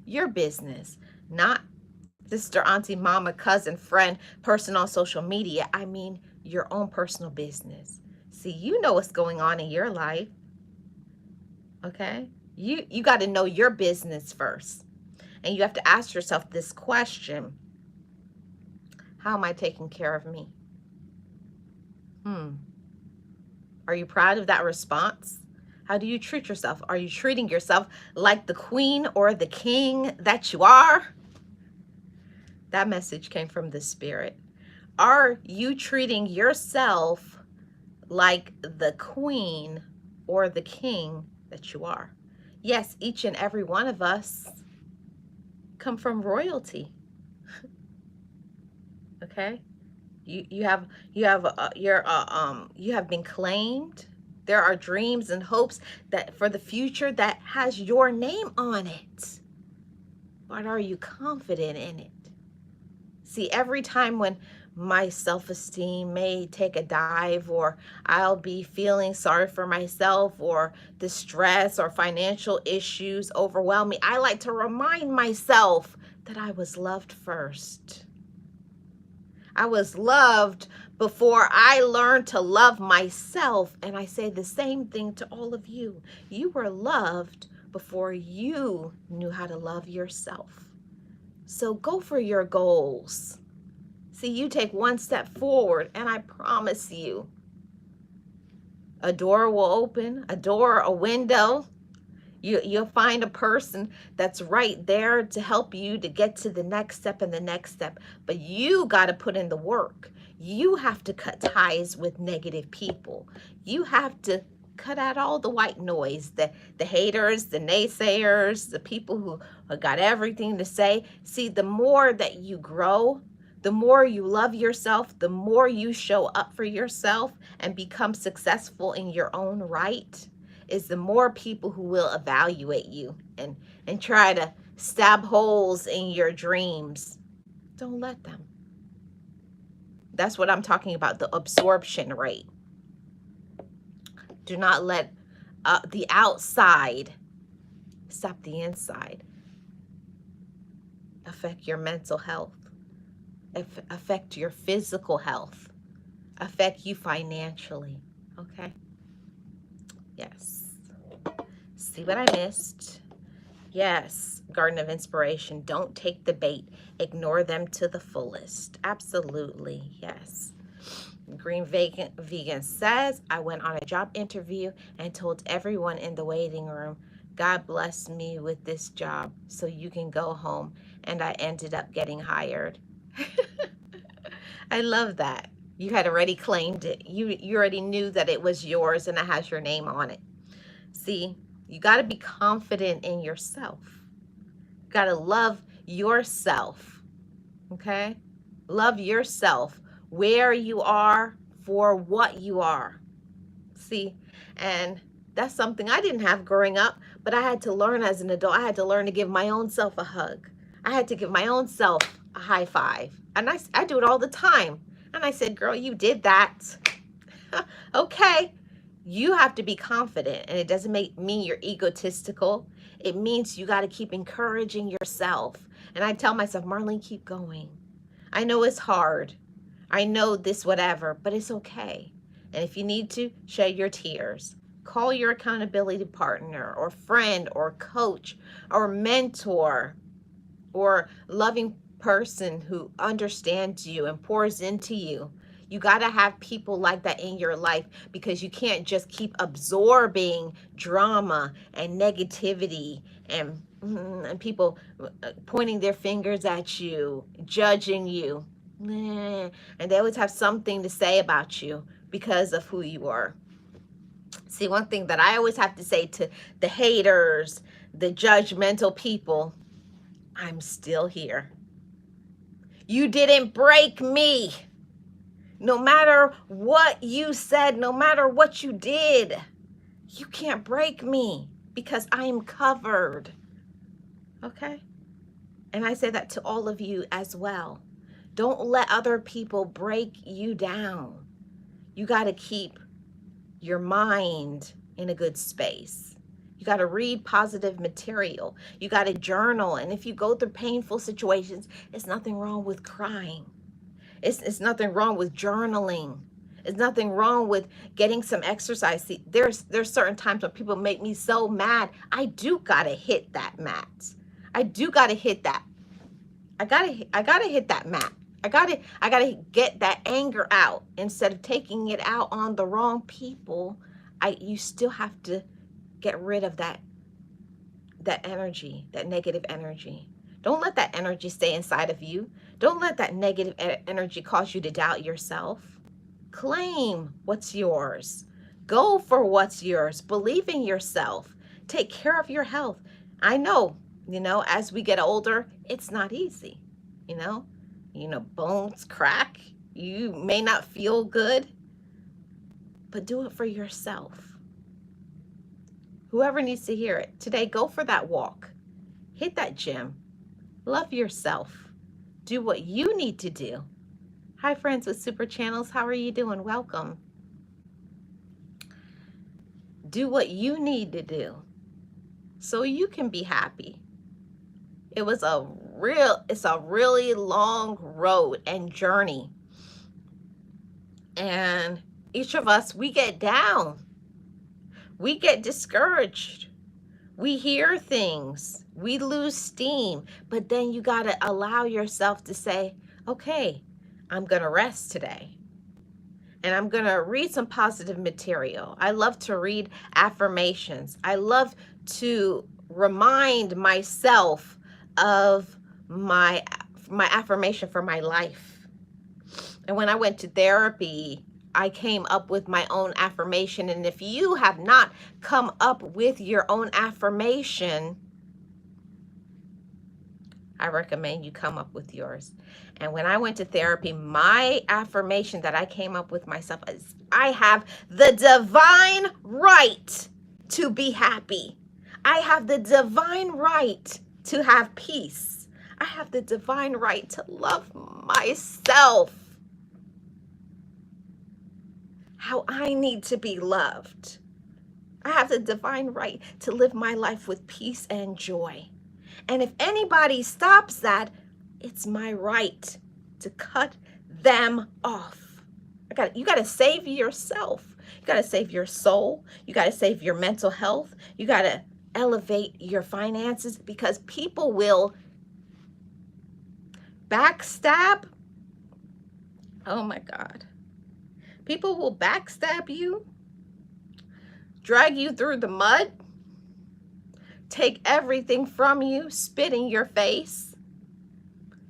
S1: your business, not sister, auntie, mama, cousin, friend, person on social media. I mean, your own personal business. See, you know what's going on in your life. Okay? You got to know your business first. And you have to ask yourself this question: how am I taking care of me? Are you proud of that response? How do you treat yourself? Are you treating yourself like the queen or the king that you are? That message came from the Spirit. Are you treating yourself like the queen or the king that you are? Yes, each and every one of us come from royalty. Okay? You have been claimed. There are dreams and hopes that for the future that has your name on it. But are you confident in it? See, every time when my self-esteem may take a dive, or I'll be feeling sorry for myself, or distress or financial issues overwhelm me, I like to remind myself that I was loved first. I was loved before I learned to love myself. And I say the same thing to all of you. You were loved before you knew how to love yourself. So go for your goals. See, you take one step forward, and I promise you, a door will open, a window. You'll find a person that's right there to help you to get to the next step and the next step. But you got to put in the work. You have to cut ties with negative people. You have to cut out all the white noise, the haters, the naysayers, the people who got everything to say. See, the more that you grow, the more you love yourself, the more you show up for yourself and become successful in your own right, is the more people who will evaluate you and try to stab holes in your dreams. Don't let them. That's what I'm talking about, the absorption rate. Do not let the outside stop the inside. Affect your mental health. Affect your physical health. Affect you financially. Okay? Yes. See what I missed? Yes, Garden of Inspiration. Don't take the bait. Ignore them to the fullest. Absolutely. Yes. Green Vegan says, I went on a job interview and told everyone in the waiting room, God bless me with this job so you can go home. And I ended up getting hired. I love that. You had already claimed it. You already knew that it was yours and it has your name on it. See, you got to be confident in yourself. You got to love yourself. Okay? Love yourself where you are, for what you are. See, and that's something I didn't have growing up, but I had to learn as an adult. I had to learn to give my own self a hug. I had to give my own self a high five. And I do it all the time. And I said, girl, you did that. Okay. You have to be confident, and it doesn't mean you're egotistical. It means you got to keep encouraging yourself. And I tell myself, Marlene, keep going. I know it's hard. I know this, whatever, but it's okay. And if you need to, shed your tears. Call your accountability partner or friend or coach or mentor or loving person who understands you and pours into you. You got to have people like that in your life, because you can't just keep absorbing drama and negativity and people pointing their fingers at you, judging you. And they always have something to say about you because of who you are. See, one thing that I always have to say to the haters, the judgmental people, I'm still here. You didn't break me. No matter what you said, no matter what you did, you can't break me because I am covered. Okay? And I say that to all of you as well. Don't let other people break you down. You got to keep your mind in a good space. You got to read positive material. You got to journal. And if you go through painful situations, it's nothing wrong with crying. It's nothing wrong with journaling. It's nothing wrong with getting some exercise. See, there's certain times when people make me so mad. I do gotta hit that mat. I do gotta hit that. I gotta hit that mat. I gotta get that anger out. Instead of taking it out on the wrong people, you still have to get rid of that energy, that negative energy. Don't let that energy stay inside of you. Don't let that negative energy cause you to doubt yourself. Claim what's yours. Go for what's yours. Believe in yourself. Take care of your health. I know, as we get older, it's not easy. Bones crack. You may not feel good, but do it for yourself. Whoever needs to hear it today, go for that walk. Hit that gym. Love yourself. Do what you need to do. Hi, friends with super channels. How are you doing? Welcome. Do what you need to do so you can be happy. It's a really long road and journey. And each of us, we get down. We get discouraged. We hear things. We lose steam. But then you got to allow yourself to say, okay, I'm going to rest today. And I'm going to read some positive material. I love to read affirmations. I love to remind myself of my affirmation for my life. And when I went to therapy, I came up with my own affirmation. And if you have not come up with your own affirmation, I recommend you come up with yours. And when I went to therapy, my affirmation that I came up with myself is, I have the divine right to be happy. I have the divine right to have peace. I have the divine right to love myself how I need to be loved. I have the divine right to live my life with peace and joy. And if anybody stops that, it's my right to cut them off. You got to save yourself. You got to save your soul. You got to save your mental health. You got to elevate your finances, because people will backstab. Oh my God. People will backstab you, drag you through the mud, take everything from you, spit in your face,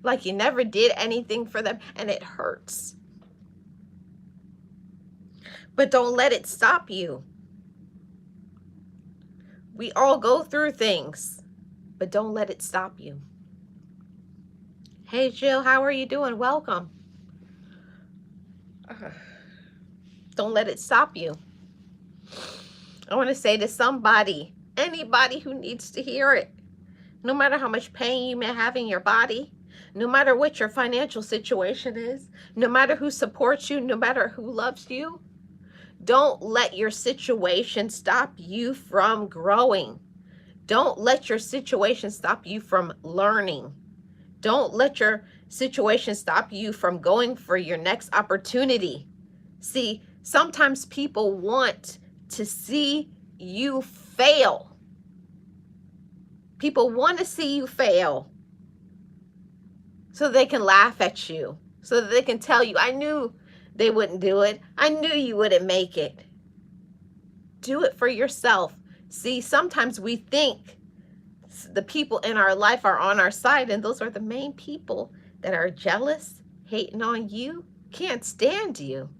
S1: like you never did anything for them, and it hurts. but don't let it stop you. We all go through things, but don't let it stop you. Hey, Jill, how are you doing? Welcome. Don't let it stop you. I want to say to somebody, anybody who needs to hear it, no matter how much pain you may have in your body, no matter what your financial situation is, no matter who supports you, no matter who loves you, don't let your situation stop you from growing. Don't let your situation stop you from learning. Don't let your situation stop you from going for your next opportunity. See, sometimes people want to see you fail. People want to see you fail so they can laugh at you, so that they can tell you, I knew they wouldn't do it. I knew you wouldn't make it. Do it for yourself. See, sometimes we think the people in our life are on our side, and those are the main people that are jealous, hating on you, can't stand you.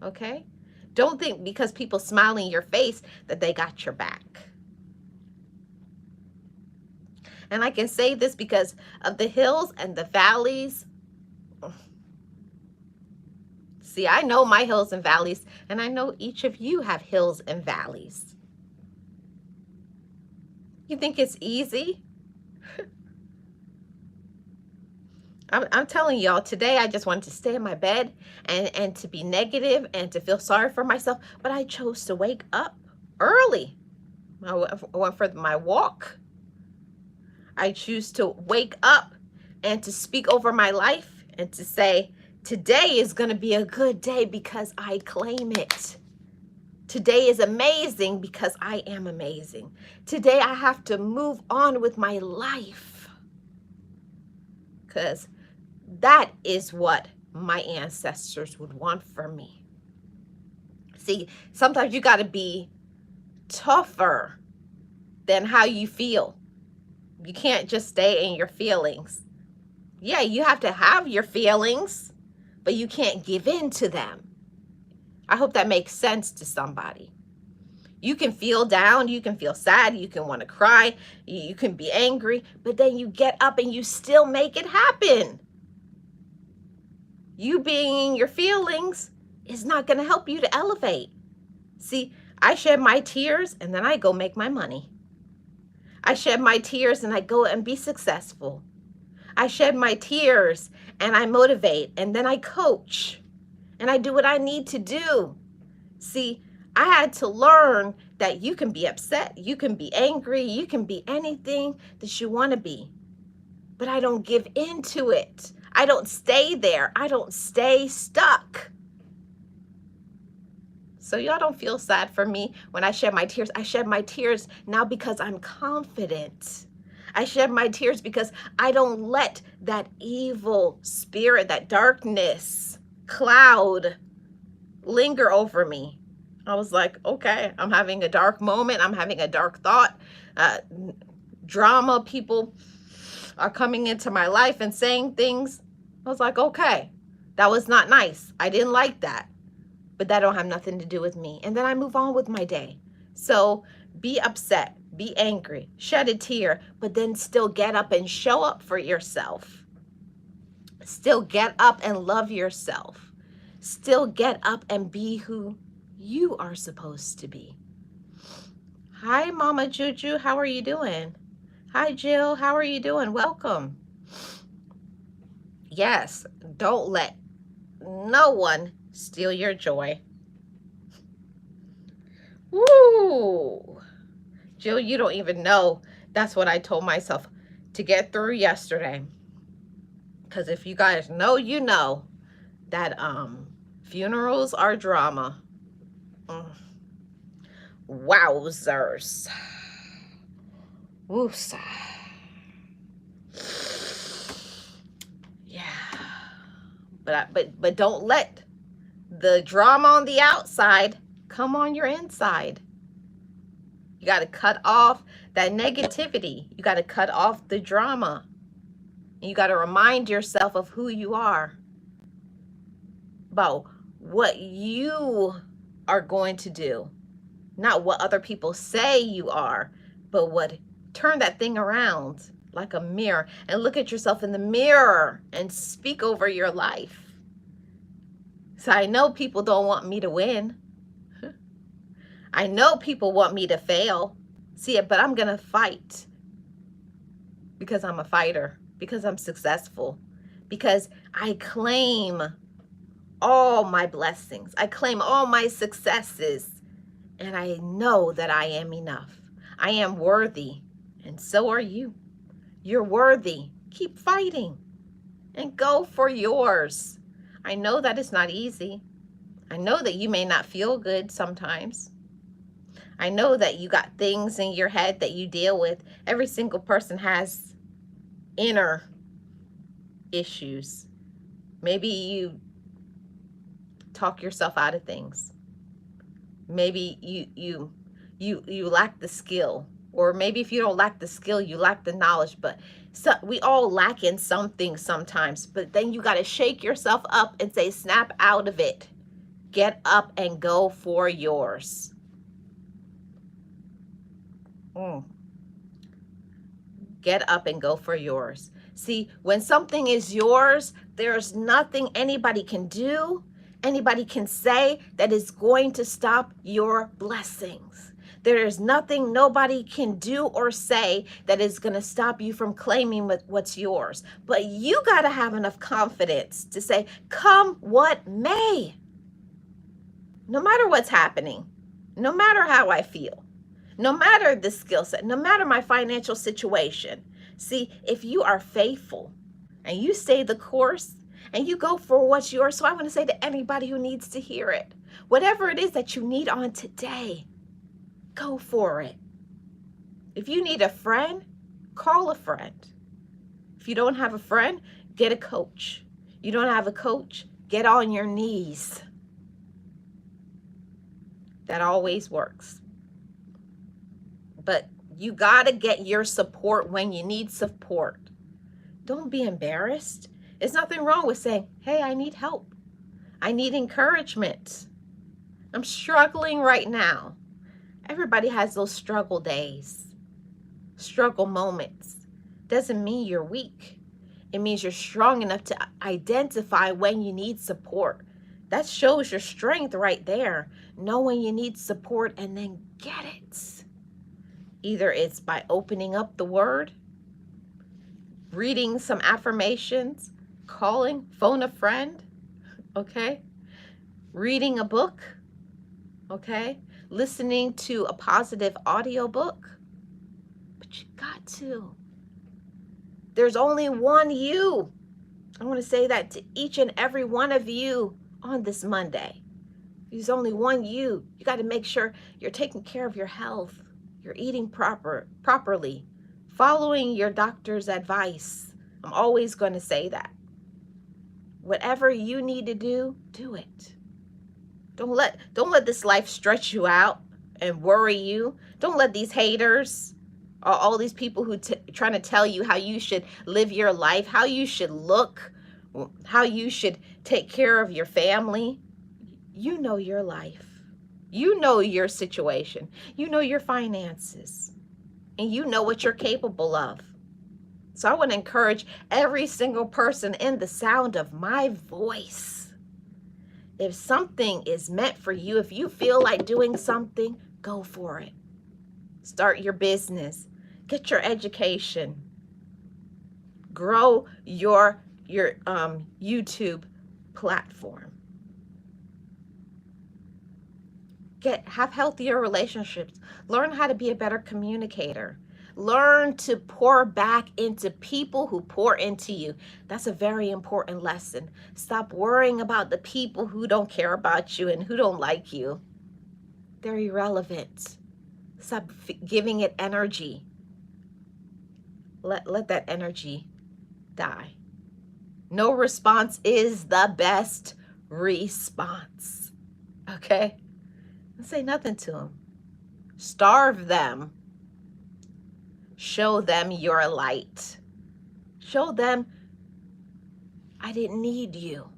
S1: Okay? Don't think because people smile in your face that they got your back. And I can say this because of the hills and the valleys. See, I know my hills and valleys, and I know each of you have hills and valleys. You think it's easy? I'm telling y'all, today I just wanted to stay in my bed and to be negative and to feel sorry for myself, but I chose to wake up early. I went for my walk. I choose to wake up and to speak over my life and to say, today is going to be a good day because I claim it. Today is amazing because I am amazing. Today I have to move on with my life because that is what my ancestors would want for me. See, sometimes you got to be tougher than how you feel. You can't just stay in your feelings. Yeah, you have to have your feelings, but you can't give in to them. I hope that makes sense to somebody. You can feel down, you can feel sad, you can want to cry, you can be angry, but then you get up and you still make it happen. You being in your feelings is not going to help you to elevate. See, I shed my tears and then I go make my money. I shed my tears and I go and be successful. I shed my tears and I motivate and then I coach and I do what I need to do. See, I had to learn that you can be upset, you can be angry, you can be anything that you want to be. But I don't give into it. I don't stay there. I don't stay stuck. So y'all don't feel sad for me when I shed my tears. I shed my tears now because I'm confident. I shed my tears because I don't let that evil spirit, that darkness, cloud linger over me. I was like, okay, I'm having a dark moment. I'm having a dark thought. Drama, people are coming into my life and saying things. I was like, okay, that was not nice. I didn't like that, but that don't have nothing to do with me. And then I move on with my day. So be upset, be angry, shed a tear, but then still get up and show up for yourself. Still get up and love yourself. Still get up and be who you are supposed to be. Hi, Mama Juju. How are you doing? Hi, Jill. How are you doing? Welcome. Yes, don't let no one steal your joy. Woo! Jill, you don't even know. That's what I told myself to get through yesterday. Because if you guys know, you know that funerals are drama. Wowzers. Woosah. Yeah. But don't let the drama on the outside come on your inside. You got to cut off that negativity. You got to cut off the drama. And you got to remind yourself of who you are. About what you are going to do. Not what other people say you are, but what, turn that thing around like a mirror and look at yourself in the mirror and speak over your life. So I know people don't want me to win. I know people want me to fail. See it, but I'm going to fight because I'm a fighter, because I'm successful, because I claim all my blessings. I claim all my successes. And I know that I am enough. I am worthy. And so are you. You're worthy. Keep fighting and go for yours. I know that it's not easy. I know that you may not feel good sometimes. I know that you got things in your head that you deal with. Every single person has inner issues. Maybe you talk yourself out of things. Maybe you lack the skill, or maybe if you don't lack the skill, you lack the knowledge. But so we all lack in something sometimes. But then you got to shake yourself up and say, snap out of it. Get up and go for yours. Get up and go for yours. See, when something is yours, there's nothing anybody can do, anybody can say that is going to stop your blessings. There is nothing nobody can do or say that is going to stop you from claiming what's yours. But you got to have enough confidence to say, come what may. No matter what's happening, no matter how I feel, no matter the skill set, no matter my financial situation. See, if you are faithful and you stay the course and you go for what's yours. So I want to say to anybody who needs to hear it, whatever it is that you need on today, go for it. If you need a friend, call a friend. If you don't have a friend, get a coach. You don't have a coach, get on your knees. That always works. But you got to get your support when you need support. Don't be embarrassed. There's nothing wrong with saying, hey, I need help. I need encouragement. I'm struggling right now. Everybody has those struggle days, struggle moments. Doesn't mean you're weak. It means you're strong enough to identify when you need support. That shows your strength right there. Know when you need support and then get it. Either it's by opening up the word, reading some affirmations, calling, phone a friend, okay? Reading a book, okay? Listening to a positive audiobook. But you got to. There's only one you. I want to say that to each and every one of you on this Monday. There's only one you. You got to make sure you're taking care of your health. You're eating properly, following your doctor's advice. I'm always going to say that. Whatever you need to do, do it. Don't let this life stretch you out and worry you. Don't let these haters, or all these people who trying to tell you how you should live your life, how you should look, how you should take care of your family. You know your life. You know your situation. You know your finances. And you know what you're capable of. So I want to encourage every single person in the sound of my voice. If something is meant for you, if you feel like doing something, go for it. Start your business. Get your education. Grow your YouTube platform. Have healthier relationships. Learn how to be a better communicator. Learn to pour back into people who pour into you. That's a very important lesson. Stop worrying about the people who don't care about you and who don't like you. They're irrelevant. Stop giving it energy. Let that energy die. No response is the best response. Okay? Don't say nothing to them. Starve them. Show them your light. Show them, I didn't need you.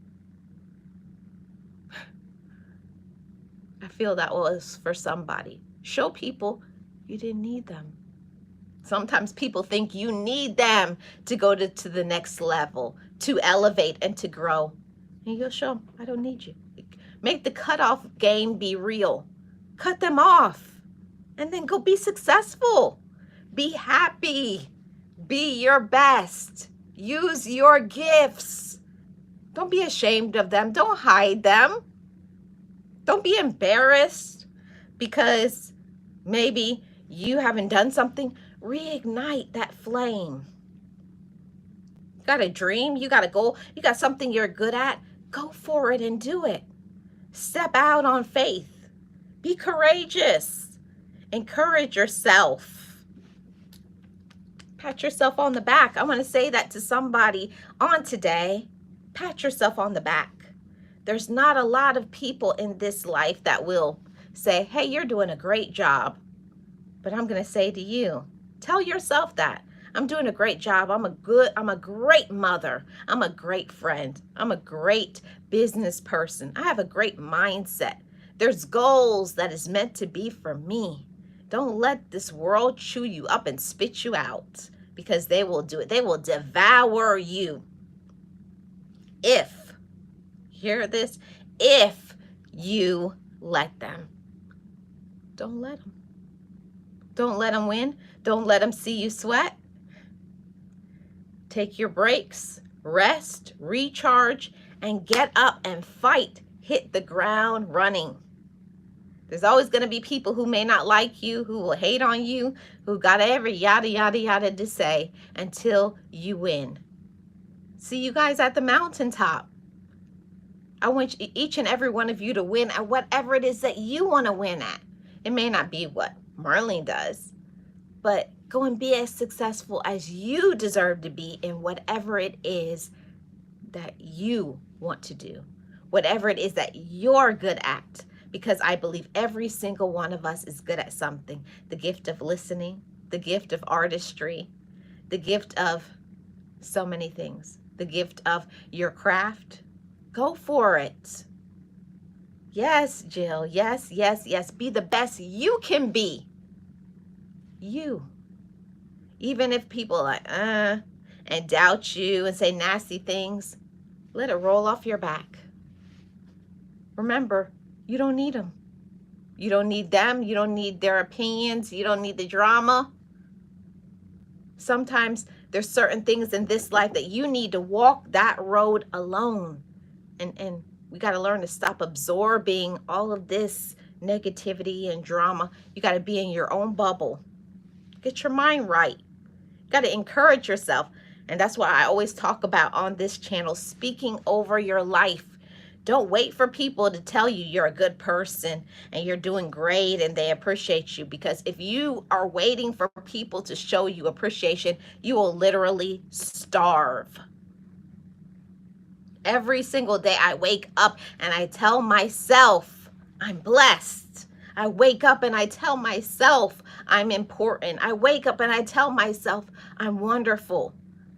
S1: I feel that was for somebody. Show people you didn't need them. Sometimes people think you need them to go to the next level, to elevate and to grow. And you'll show them, I don't need you. Make the cutoff game be real. Cut them off. And then go be successful. Be happy. Be your best. Use your gifts. Don't be ashamed of them. Don't hide them. Don't be embarrassed because maybe you haven't done something. Reignite that flame. You got a dream, you got a goal, you got something you're good at. Go for it and do it. Step out on faith. Be courageous. Encourage yourself. Pat yourself on the back. I want to say that to somebody on today. Pat yourself on the back. There's not a lot of people in this life that will say, hey, you're doing a great job. But I'm going to say to you, tell yourself that. I'm doing a great job. I'm a great mother. I'm a great friend. I'm a great business person. I have a great mindset. There's goals that is meant to be for me. Don't let this world chew you up and spit you out, because they will do it. They will devour you. Hear this, if you let them. Don't let them. Don't let them win. Don't let them see you sweat. Take your breaks, rest, recharge, and get up and fight. Hit the ground running. There's always going to be people who may not like you, who will hate on you, who got every yada, yada, yada to say until you win. See you guys at the mountaintop. I want each and every one of you to win at whatever it is that you want to win at. It may not be what Marlene does, but go and be as successful as you deserve to be in whatever it is that you want to do, whatever it is that you're good at, because I believe every single one of us is good at something. The gift of listening, the gift of artistry, the gift of so many things, the gift of your craft. Go for it. Yes, Jill. Yes, yes, yes. Be the best you can be. You. Even if people are like, and doubt you and say nasty things, let it roll off your back. Remember, you don't need them. You don't need them. You don't need their opinions. You don't need the drama. Sometimes there's certain things in this life that you need to walk that road alone. And we got to learn to stop absorbing all of this negativity and drama. You got to be in your own bubble. Get your mind right. You got to encourage yourself. And that's why I always talk about on this channel, speaking over your life. Don't wait for people to tell you you're a good person and you're doing great and they appreciate you. Because if you are waiting for people to show you appreciation, you will literally starve. Every single day I wake up and I tell myself I'm blessed. I wake up and I tell myself I'm important. I wake up and I tell myself I'm wonderful.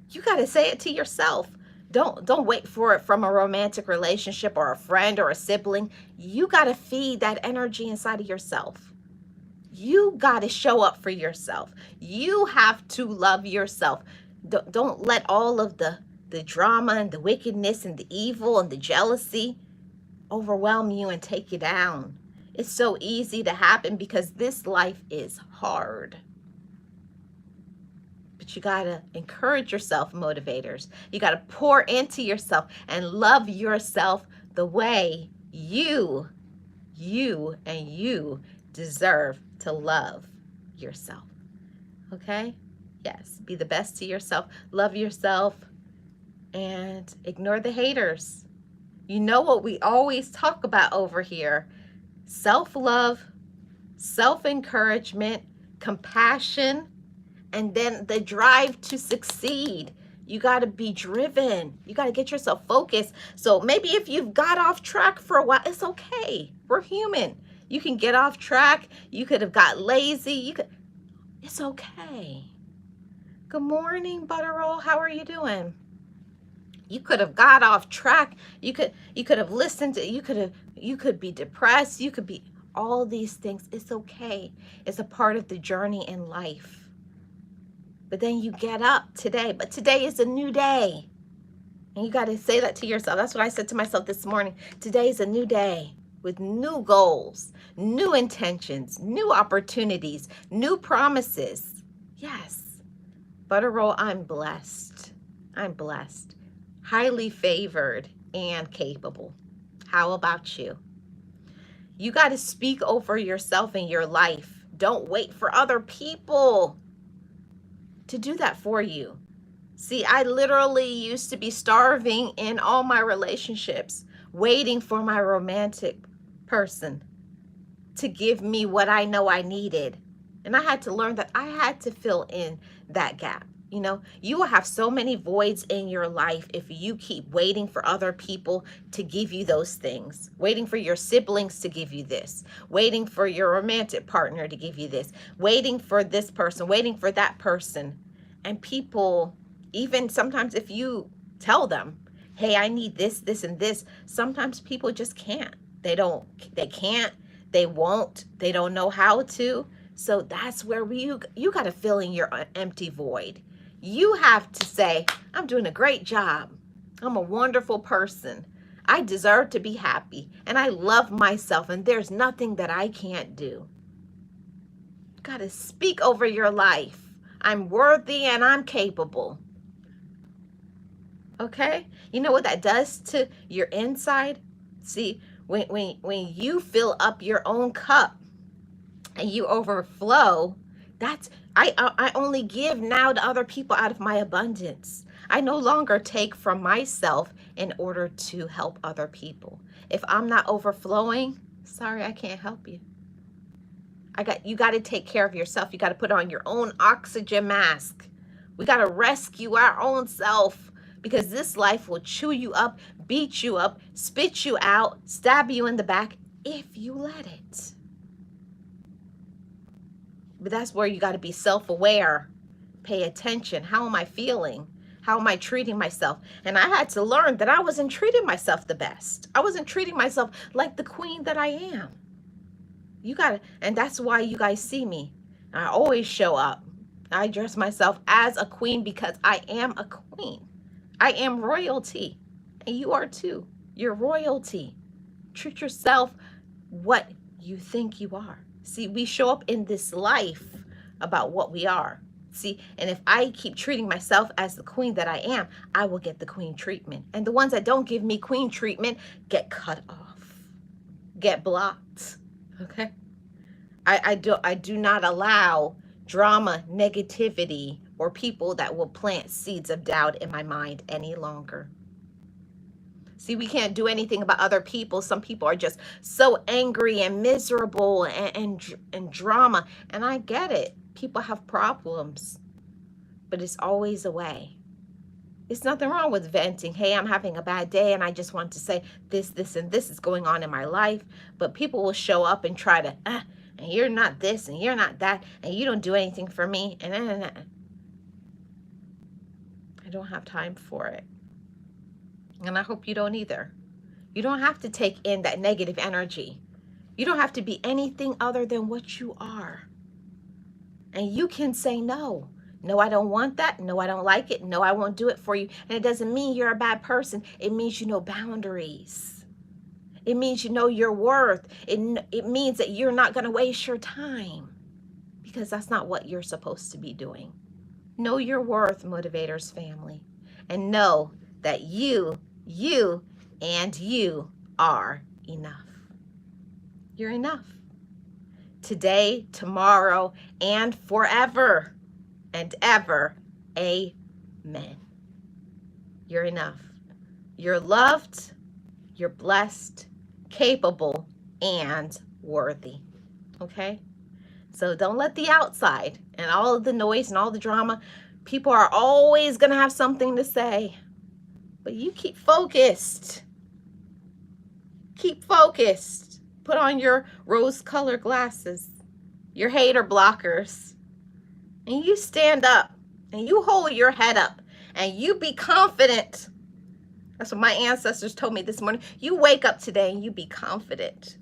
S1: You got to say it to yourself. Don't wait for it from a romantic relationship or a friend or a sibling. You got to feed that energy inside of yourself. You got to show up for yourself. You have to love yourself. Don't let all of the drama and the wickedness and the evil and the jealousy overwhelm you and take you down. It's so easy to happen because this life is hard. But you got to encourage yourself, motivators. You got to pour into yourself and love yourself the way you deserve to love yourself. Okay? Yes, be the best to yourself. Love yourself. And ignore the haters. You know what we always talk about over here: self-love, self-encouragement, compassion, and then the drive to succeed. You got to be driven. You got to get yourself focused. So maybe if you've got off track for a while, it's okay. We're human. You can get off track. You could have got lazy. It's okay. Good morning, Butterroll. How are you doing? You could have got off track. You could have listened to, you could be depressed. You could be all these things. It's okay. It's a part of the journey in life. But then you get up today. But today is a new day. And you got to say that to yourself. That's what I said to myself this morning. Today is a new day with new goals, new intentions, new opportunities, new promises. Yes. Butter Roll, I'm blessed. I'm blessed. Highly favored and capable. How about you? You got to speak over yourself and your life. Don't wait for other people to do that for you. See, I literally used to be starving in all my relationships, waiting for my romantic person to give me what I know I needed. And I had to learn that I had to fill in that gap. You know, you will have so many voids in your life if you keep waiting for other people to give you those things, waiting for your siblings to give you this, waiting for your romantic partner to give you this, waiting for this person, waiting for that person. And people, even sometimes if you tell them, hey, I need this, this, and this, sometimes people just can't. They can't, they won't, they don't know how to. So that's where you got to fill in your empty void. You have to say, I'm doing a great job. I'm a wonderful person. I deserve to be happy. And I love myself. And there's nothing that I can't do. You got to speak over your life. I'm worthy and I'm capable. Okay? You know what that does to your inside? See, when you fill up your own cup and you overflow, that's I only give now to other people out of my abundance. I no longer take from myself in order to help other people. If I'm not overflowing, sorry, I can't help you. You got to take care of yourself. You got to put on your own oxygen mask. We got to rescue our own self, because this life will chew you up, beat you up, spit you out, stab you in the back if you let it. But that's where you got to be self-aware. Pay attention. How am I feeling? How am I treating myself? And I had to learn that I wasn't treating myself the best. I wasn't treating myself like the queen that I am. You got to, and that's why you guys see me. I always show up. I dress myself as a queen because I am a queen. I am royalty. And you are too. You're royalty. Treat yourself what you think you are. See, we show up in this life about what we are. See, and if I keep treating myself as the queen that I am, I will get the queen treatment. And the ones that don't give me queen treatment get cut off, get blocked. Okay? I do not allow drama, negativity, or people that will plant seeds of doubt in my mind any longer. See, we can't do anything about other people. Some people are just so angry and miserable and drama. And I get it. People have problems. But it's always a way. It's nothing wrong with venting. Hey, I'm having a bad day and I just want to say this, and this is going on in my life. But people will show up and try to, and you're not this and you're not that and you don't do anything for me. And I don't have time for it. And I hope you don't either. You don't have to take in that negative energy. You don't have to be anything other than what you are. And you can say no. No, I don't want that. No, I don't like it. No, I won't do it for you. And it doesn't mean you're a bad person. It means you know boundaries. It means you know your worth. It means that you're not going to waste your time, because that's not what you're supposed to be doing. Know your worth, Motivators family. And know that you are enough. You're enough. Today, tomorrow, and forever and ever. Amen. You're enough. You're loved, you're blessed, capable, and worthy. Okay? So don't let the outside and all of the noise and all the drama, people are always going to have something to say. But you keep focused. Keep focused. Put on your rose-colored glasses, your hater blockers, and you stand up and you hold your head up and you be confident. That's what my ancestors told me this morning. You wake up today and you be confident.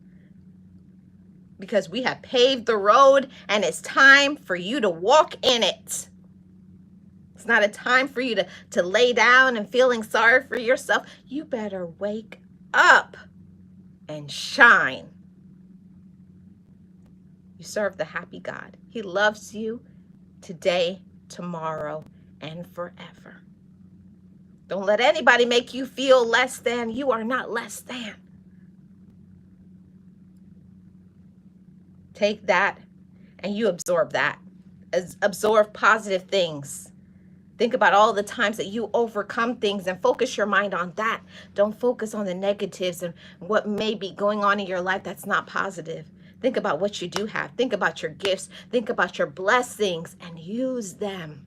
S1: because we have paved the road and it's time for you to walk in it. It's not a time for you to lay down and feeling sorry for yourself. You better wake up and shine. You serve the happy God. He loves you today, tomorrow, and forever. Don't let anybody make you feel less than. You are not less than. Take that and you absorb that. Absorb positive things. Think about all the times that you overcome things and focus your mind on that. Don't focus on the negatives and what may be going on in your life that's not positive. Think about what you do have. Think about your gifts. Think about your blessings and use them.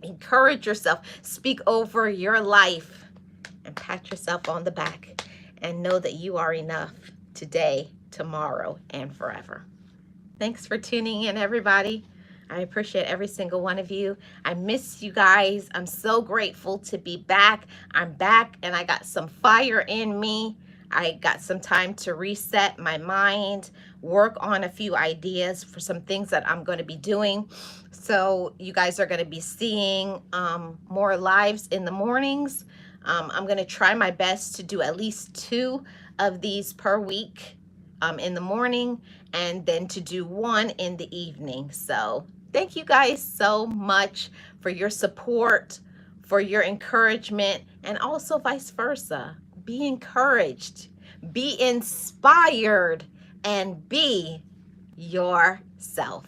S1: Encourage yourself. Speak over your life and pat yourself on the back and know that you are enough today, tomorrow, and forever. Thanks for tuning in, everybody. I appreciate every single one of you. I miss you guys. I'm so grateful to be back. I'm back and I got some fire in me. I got some time to reset my mind, work on a few ideas for some things that I'm going to be doing. So you guys are going to be seeing more lives in the mornings. I'm going to try my best to do at least 2 of these per week in the morning, and then to do 1 in the evening. So thank you guys so much for your support, for your encouragement, and also vice versa. Be encouraged, be inspired, and be yourself.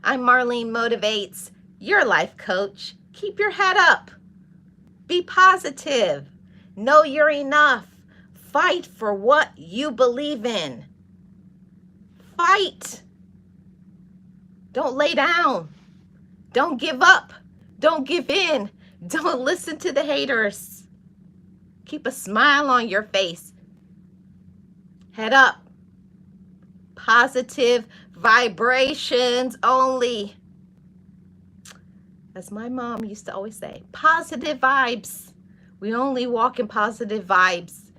S1: I'm Marlene Motivates, your life coach. Keep your head up. Be positive. Know you're enough. Fight for what you believe in. Fight. Don't lay down. Don't give up. Don't give in. Don't listen to the haters. Keep a smile on your face. Head up. Positive vibrations only. As my mom used to always say, positive vibes. We only walk in positive vibes,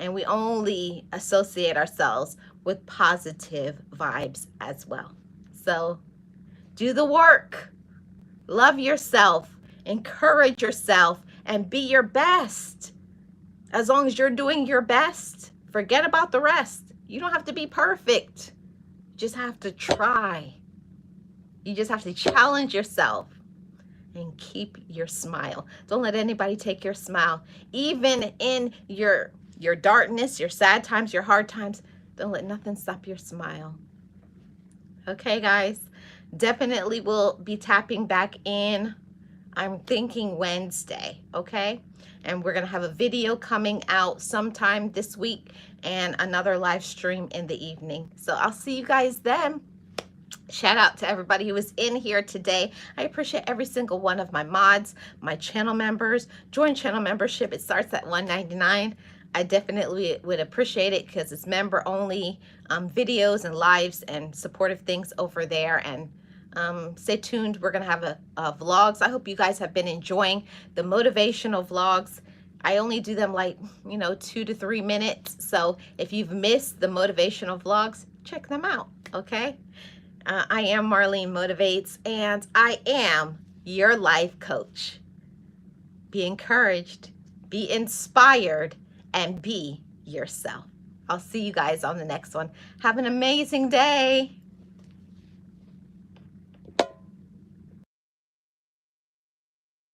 S1: and we only associate ourselves with positive vibes as well. So do the work. Love yourself. Encourage yourself and be your best. As long as you're doing your best, forget about the rest. You don't have to be perfect. You just have to try. You just have to challenge yourself and keep your smile. Don't let anybody take your smile. Even in your darkness, your sad times, your hard times, don't let nothing stop your smile. Okay, guys, definitely will be tapping back in. I'm thinking Wednesday, okay? And we're going to have a video coming out sometime this week and another live stream in the evening. So I'll see you guys then. Shout out to everybody who was in here today. I appreciate every single one of my mods, my channel members. Join channel membership. It starts at $1.99. I definitely would appreciate it because it's member only videos and lives and supportive things over there. And stay tuned. We're going to have a vlogs. I hope you guys have been enjoying the motivational vlogs. I only do them like, 2 to 3 minutes. So if you've missed the motivational vlogs, check them out. Okay. I am Marlene Motivates, and I am your life coach. Be encouraged, be inspired, and be yourself. I'll see you guys on the next one. Have an amazing day.